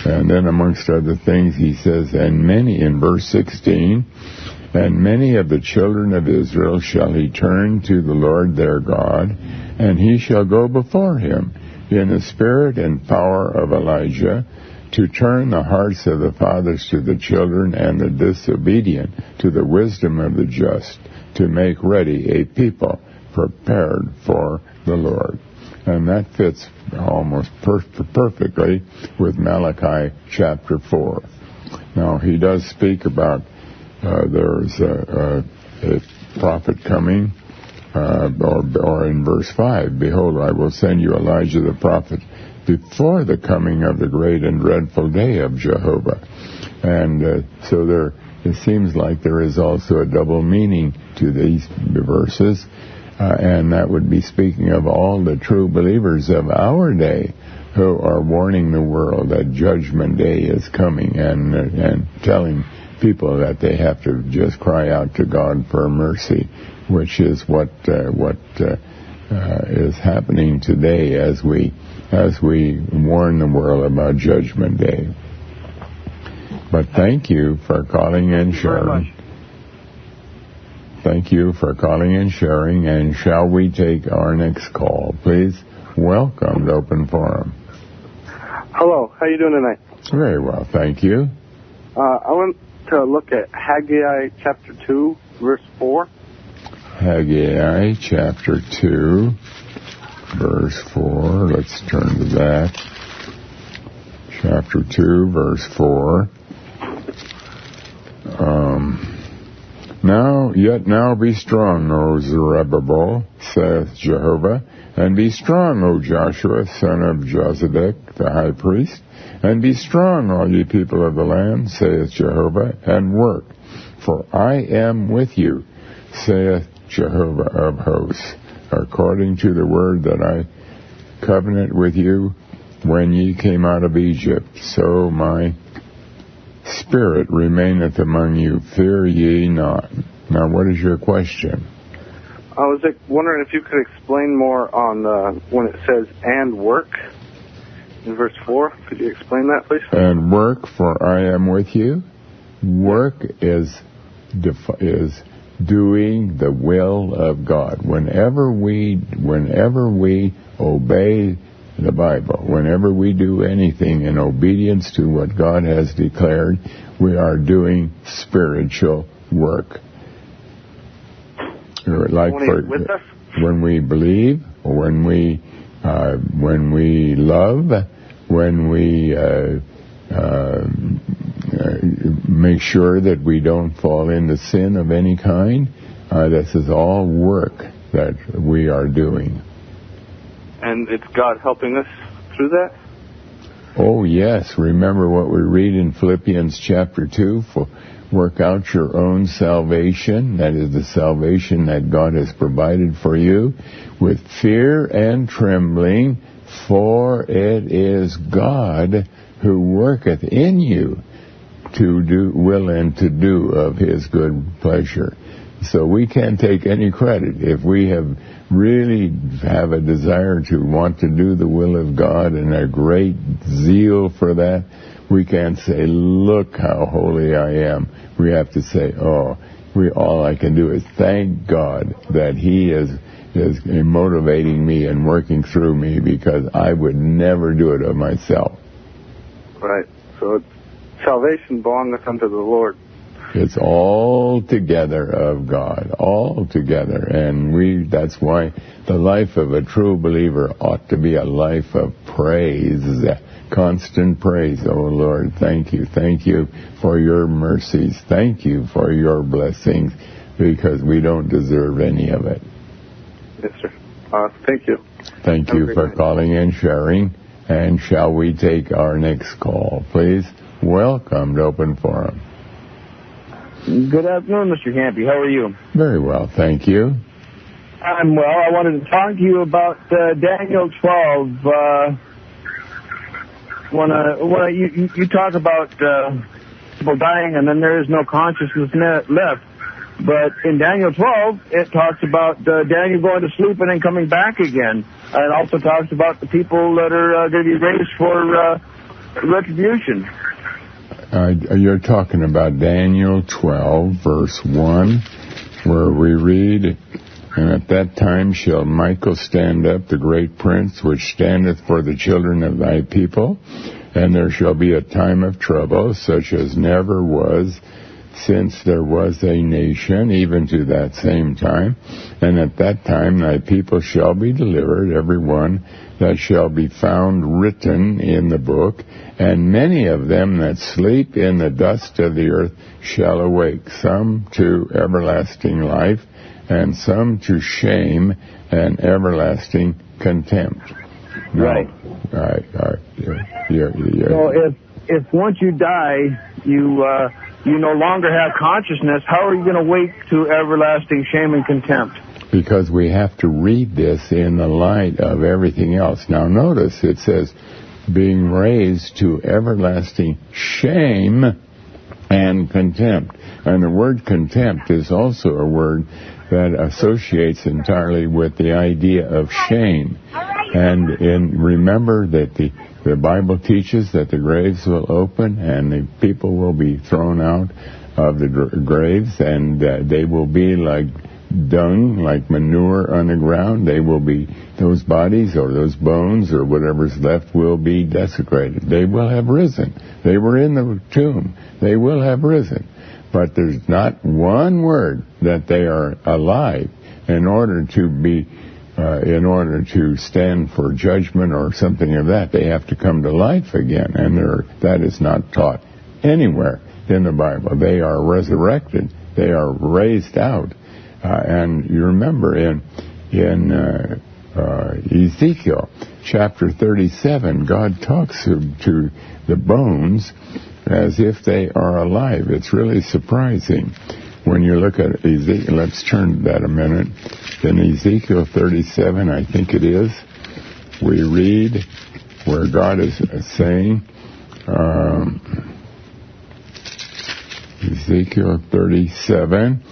And then amongst other things he says, and many, in verse 16, and many of the children of Israel shall he turn to the Lord their God, and he shall go before him in the spirit and power of Elijah, to turn the hearts of the fathers to the children, and the disobedient to the wisdom of the just, to make ready a people prepared for the Lord. And that fits almost perfectly with Malachi chapter 4. Now, he does speak about there's a prophet coming, or in verse 5, Behold, I will send you Elijah the prophet before the coming of the great and dreadful day of Jehovah. And so there, it seems like there is also a double meaning to these verses, and that would be speaking of all the true believers of our day who are warning the world that Judgment Day is coming, and telling people that they have to just cry out to God for mercy, which is what is happening today as we warn the world about Judgment Day. But thank you for calling and sharing. Thank you for calling and sharing. And shall we take our next call, please? Welcome to Open Forum. Hello, how you doing tonight? Very well, thank you. I want to look at Haggai chapter 2, verse 4. Haggai chapter 2, verse 4. Let's turn to that. Chapter 2, verse 4. Now be strong, O Zerubbabel, saith Jehovah, and be strong, O Joshua, son of Jozadak, the high priest, and be strong, all ye people of the land, saith Jehovah, and work. For I am with you, saith Jehovah of hosts, according to the word that I covenant with you when ye came out of Egypt. So my spirit remaineth among you. Fear ye not. Now, what is your question? I was wondering if you could explain more on when it says, and work, in verse 4. Could you explain that, please? And work, for I am with you. Work is doing the will of God. Whenever we obey the Bible, whenever we do anything in obedience to what God has declared, we are doing spiritual work. Like when we believe, when we love, when we make sure that we don't fall into sin of any kind, this is all work that we are doing. And it's God helping us through that? Oh, yes. Remember what we read in Philippians chapter 2? Work out your own salvation, that is the salvation that God has provided for you, with fear and trembling, for it is God who worketh in you to do will and to do of his good pleasure. So we can't take any credit. If we really have a desire to want to do the will of God and a great zeal for that, we can't say, look how holy I am. We have to say, all I can do is thank God that he is motivating me and working through me, because I would never do it of myself. Right. So salvation belongeth unto the Lord. It's all together of God, all together. And that's why the life of a true believer ought to be a life of praise, constant praise. Oh, Lord, thank you. Thank you for your mercies. Thank you for your blessings, because we don't deserve any of it. Yes, sir. Thank you. Thank you for calling and sharing. And shall we take our next call, please? Welcome to Open Forum. Good afternoon, Mr. Campy. How are you? Very well, thank you. I'm well. I wanted to talk to you about Daniel 12. When you talk about people dying and then there is no consciousness left. But in Daniel 12, it talks about Daniel going to sleep and then coming back again. And it also talks about the people that are going to be raised for retribution. You're talking about Daniel 12, verse 1, where we read, and at that time shall Michael stand up, the great prince, which standeth for the children of thy people, and there shall be a time of trouble, such as never was since there was a nation, even to that same time. And at that time thy people shall be delivered, every one that shall be found written in the book, and many of them that sleep in the dust of the earth shall awake, some to everlasting life, and some to shame and everlasting contempt. Right. Right. So if once you die, you no longer have consciousness, how are you going to wake to everlasting shame and contempt? Because we have to read this in the light of everything else. Now notice it says, being raised to everlasting shame and contempt. And the word contempt is also a word that associates entirely with the idea of shame. And remember that the Bible teaches that the graves will open and the people will be thrown out of the graves, and they will be like dung, like manure on the ground. They will be, those bodies or those bones or whatever's left will be desecrated. They will have risen. They were in the tomb. They will have risen. But there's not one word that they are alive in order to stand for judgment or something of that. They have to come to life again, and that is not taught anywhere in the Bible. They are resurrected. They are raised out. And you remember in Ezekiel chapter 37, God talks to the bones as if they are alive. It's really surprising when you look at Ezekiel. Let's turn to that a minute. In Ezekiel 37, I think it is, we read where God is saying, Ezekiel 37,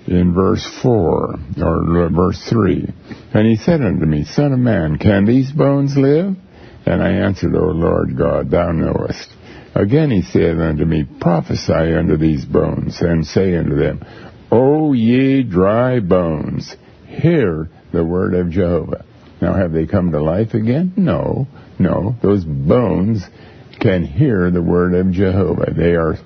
in verse 4, or verse 3, and he said unto me, Son of man, can these bones live? And I answered, O Lord God, thou knowest. Again he said unto me, Prophesy unto these bones, and say unto them, O ye dry bones, hear the word of Jehovah. Now, have they come to life again? No. Those bones can hear the word of Jehovah. They are,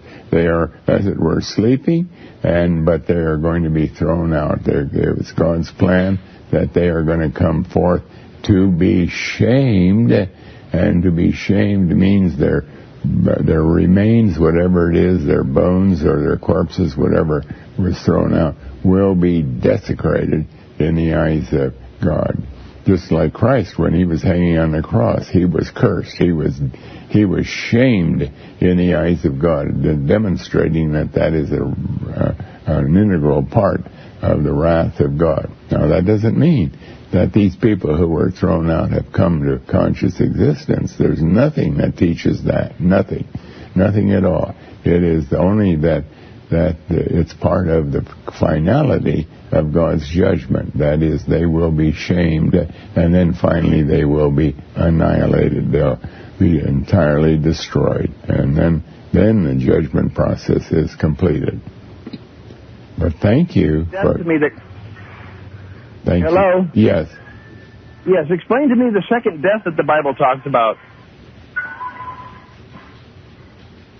as it were, sleeping, but they are going to be thrown out. It's God's plan that they are going to come forth to be shamed, and to be shamed means their remains, whatever it is, their bones or their corpses, whatever was thrown out, will be desecrated in the eyes of God. Just like Christ, when he was hanging on the cross, he was cursed. He was shamed in the eyes of God, demonstrating that is an integral part of the wrath of God. Now, that doesn't mean that these people who were thrown out have come to conscious existence. There's nothing that teaches that. Nothing at all. It is only that it's part of the finality of God's judgment. That is, they will be shamed, and then finally they will be annihilated. They'll be entirely destroyed, and then the judgment process is completed. But thank you. Hello? Yes. Yes, explain to me the second death that the Bible talks about.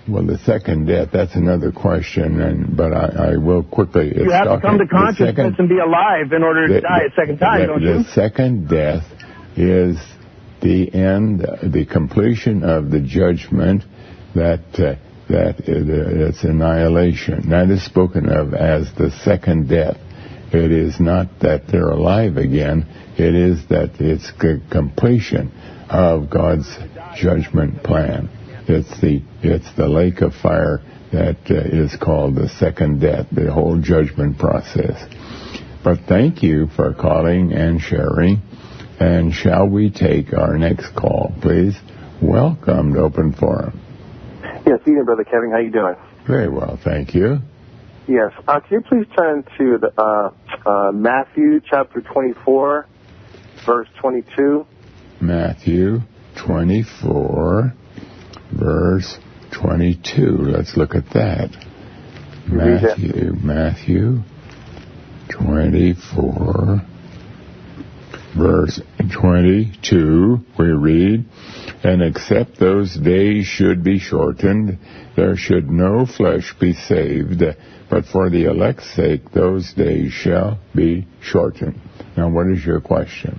Well, the second death, that's another question, but I will quickly... You have to come to consciousness and be alive in order to die a second time, don't you? The second death is the end, the completion of the judgment that it's annihilation. That is spoken of as the second death. It is not that they're alive again. It is that it's the completion of God's judgment plan. It's the lake of fire that is called the second death, the whole judgment process. But thank you for calling and sharing. And shall we take our next call, please? Welcome to Open Forum. Yes, evening, Brother Kevin. How you doing? Very well, thank you. Yes. Can you please turn to the Matthew chapter 24, verse 22? Matthew 24, verse 22. Let's look at that. Matthew 24, verse 22, we read, And except those days should be shortened, there should no flesh be saved, but for the elect's sake those days shall be shortened. Now, what is your question?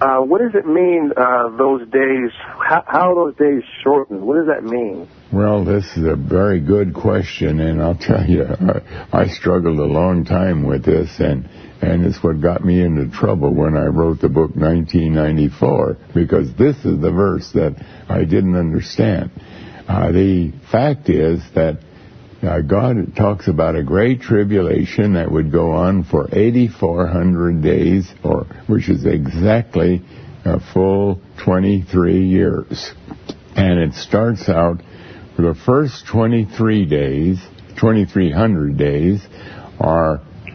What does it mean, those days? How are those days shortened? What does that mean? Well, this is a very good question, and I'll tell you, I struggled a long time with this, and it's what got me into trouble when I wrote the book 1994, because this is the verse that I didn't understand. The fact is that God talks about a great tribulation that would go on for 8,400 days, which is exactly a full 23 years. And it starts out for the first 2,300 days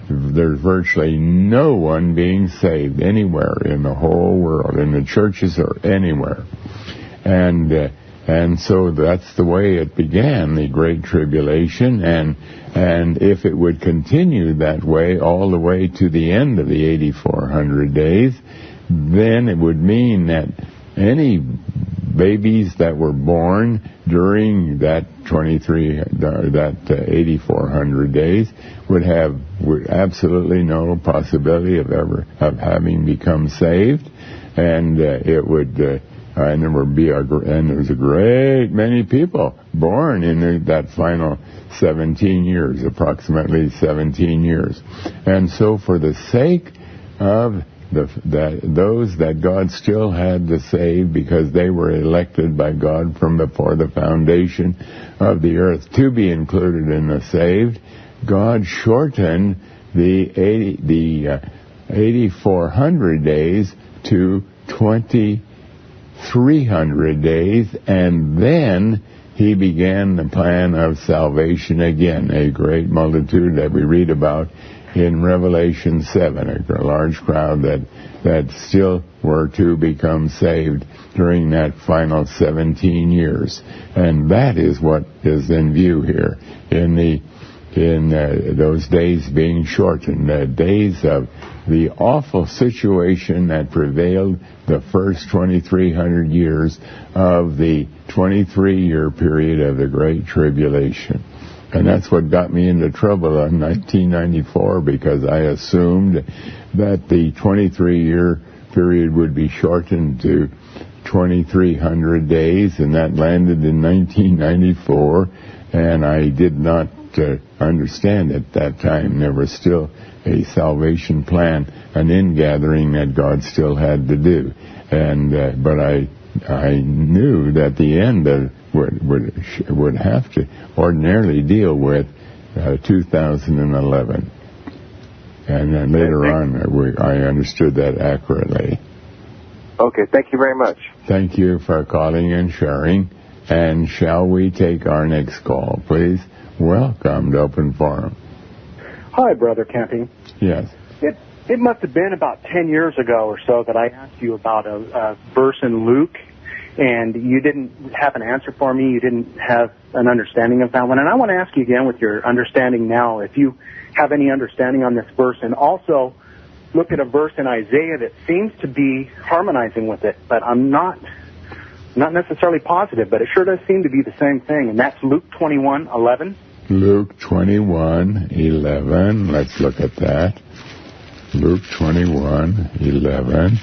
there's virtually no one being saved anywhere in the whole world, in the churches or anywhere. And so that's the way it began, the Great Tribulation, and if it would continue that way all the way to the end of the 8,400 days, then it would mean that any babies that were born during that 8,400 days would have absolutely no possibility of having become saved, and it would and there was a great many people born in that final 17 years, approximately 17 years. And so for the sake of those that God still had to save, because they were elected by God from before the foundation of the earth to be included in the saved, God shortened the 8,400 days to 2,300 days, and then he began the plan of salvation again, a great multitude that we read about in Revelation 7, a large crowd that still were to become saved during that final 17 years. And that is what is in view here in those days being shortened, the days of the awful situation that prevailed the first 2,300 years of the 23-year period of the Great Tribulation. And that's what got me into trouble in 1994, because I assumed that the 23-year period would be shortened to 2,300 days, and that landed in 1994, and I did not understand at that time. There was still a salvation plan, an ingathering that God still had to do, and but I knew that the end would have to ordinarily deal with 2011, and then later on I understood that accurately. Okay, thank you very much. Thank you for calling and sharing. And shall we take our next call, please? Welcome to Open Forum. Hi, Brother Camping. Yes. It must have been about 10 years ago or so that I asked you about a verse in Luke, and you didn't have an answer for me. You didn't have an understanding of that one. And I want to ask you again with your understanding now, if you have any understanding on this verse, and also look at a verse in Isaiah that seems to be harmonizing with it, but I'm not necessarily positive, but it sure does seem to be the same thing, and that's Luke 21:11. Luke 21:11. Let's look at that. Luke 21:11.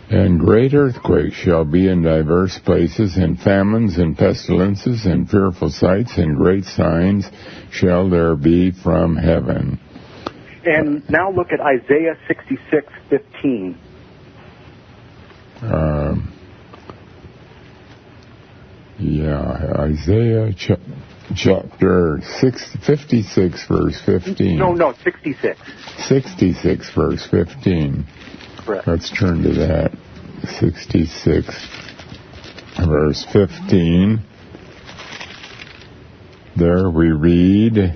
And great earthquakes shall be in diverse places, and famines and pestilences and fearful sights, and great signs shall there be from heaven. And now look at Isaiah 66:15. Isaiah chapter 56, verse 15. No, 66. 66, verse 15. Correct. Let's turn to that. 66, verse 15. There we read,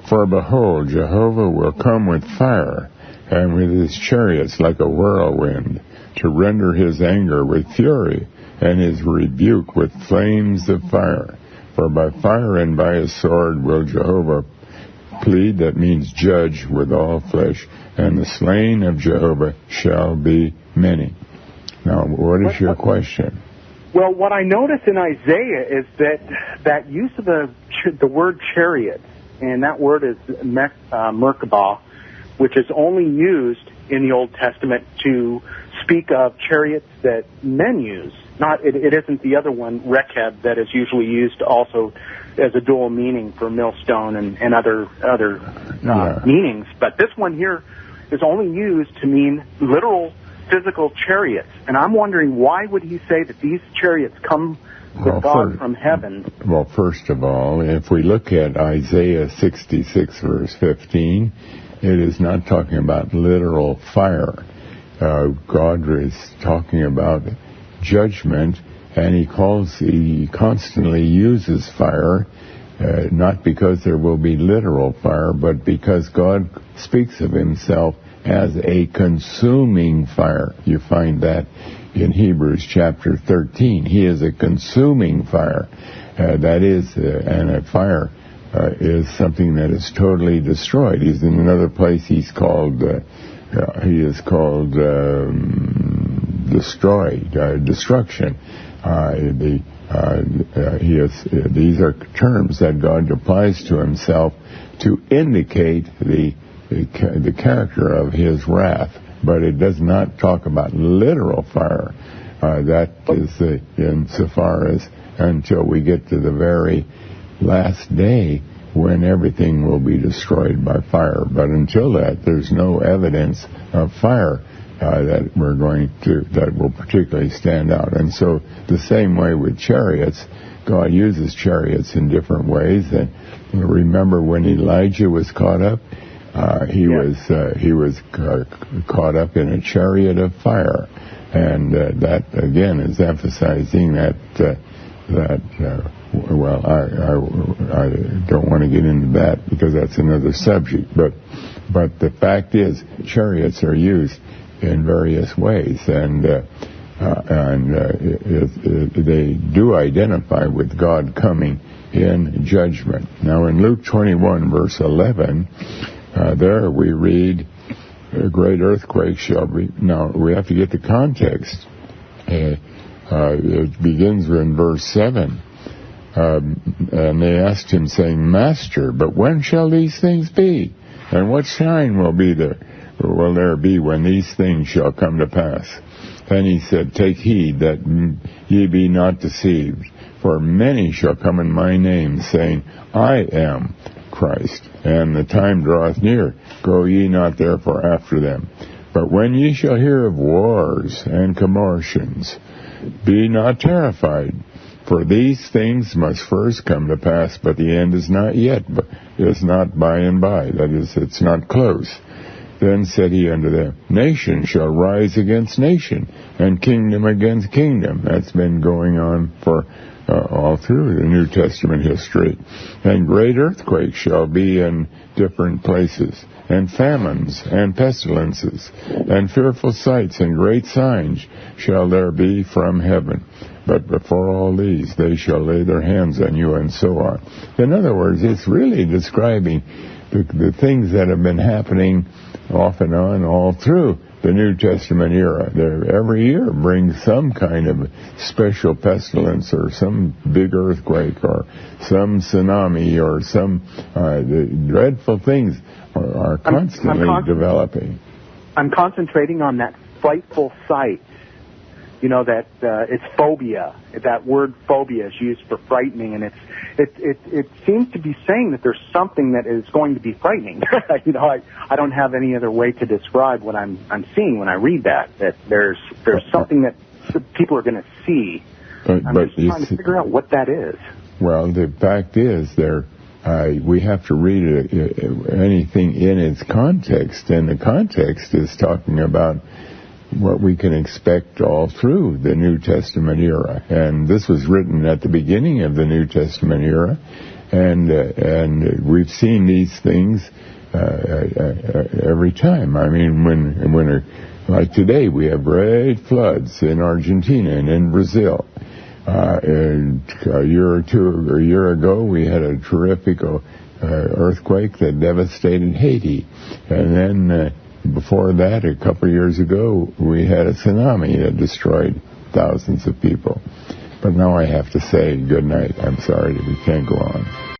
"For behold, Jehovah will come with fire, and with his chariots like a whirlwind, to render his anger with fury, and his rebuke with flames of fire. For by fire and by a sword will Jehovah plead," that means judge, "with all flesh, and the slain of Jehovah shall be many." Now, what is your question? Well, what I notice in Isaiah is that use of the word chariot, and that word is Merkabah, which is only used in the Old Testament to speak of chariots that men use. It isn't the other one, Rekeb, that is usually used also as a dual meaning for millstone and other meanings. But this one here is only used to mean literal physical chariots. And I'm wondering, why would he say that these chariots come with God from heaven? Well, first of all, if we look at Isaiah 66, verse 15, it is not talking about literal fire. God is talking about judgment, and he constantly uses fire, not because there will be literal fire, but because God speaks of himself as a consuming fire. You find that in Hebrews chapter 13. He is a consuming fire. And a fire is something that is totally destroyed. He's in another place. He is called destruction. These are terms that God applies to himself to indicate the the character of his wrath, but it does not talk about literal fire. That is insofar as until we get to the very last day when everything will be destroyed by fire. But until that, there's no evidence of fire that will particularly stand out. And so the same way with chariots, God uses chariots in different ways. And remember when Elijah was caught up, he was caught up in a chariot of fire, and that again is emphasizing that. Well, I don't want to get into that because that's another subject. But the fact is, chariots are used in various ways, and they do identify with God coming in judgment. Now, in Luke 21, verse 11, there we read, "A great earthquake shall be." Now, we have to get the context. It begins in verse 7. And they asked him, saying, "Master, but when shall these things be? And what sign will there be when these things shall come to pass?" And he said, "Take heed that ye be not deceived. For many shall come in my name, saying, I am Christ, and the time draweth near. Go ye not therefore after them. But when ye shall hear of wars and commotions, be not terrified. For these things must first come to pass, but the end is not yet, but is not by and by. That is, it's not close. Then said he unto them, Nation shall rise against nation, and kingdom against kingdom. That's been going on for all through the New Testament history. And great earthquakes shall be in different places, and famines, and pestilences, and fearful sights, and great signs shall there be from heaven. But before all these, they shall lay their hands on you, and so on. In other words, it's really describing the things that have been happening off and on all through the New Testament era. Every year brings some kind of special pestilence or some big earthquake or some tsunami or some dreadful things are constantly developing. I'm concentrating on that frightful sight. You know, that it's phobia. That word phobia is used for frightening, and it seems to be saying that there's something that is going to be frightening. You know, I don't have any other way to describe what I'm seeing when I read that there's something that people are going to see. I'm just trying to figure out what that is. Well, the fact is we have to read anything in its context, and the context is talking about what we can expect all through the New Testament era. And this was written at the beginning of the New Testament era, and we've seen these things every time. I mean, when like today, we have great floods in Argentina and in Brazil. And a year ago, we had a terrific earthquake that devastated Haiti, and then before that, a couple of years ago, we had a tsunami that destroyed thousands of people. But now I have to say good night. I'm sorry, we can't go on.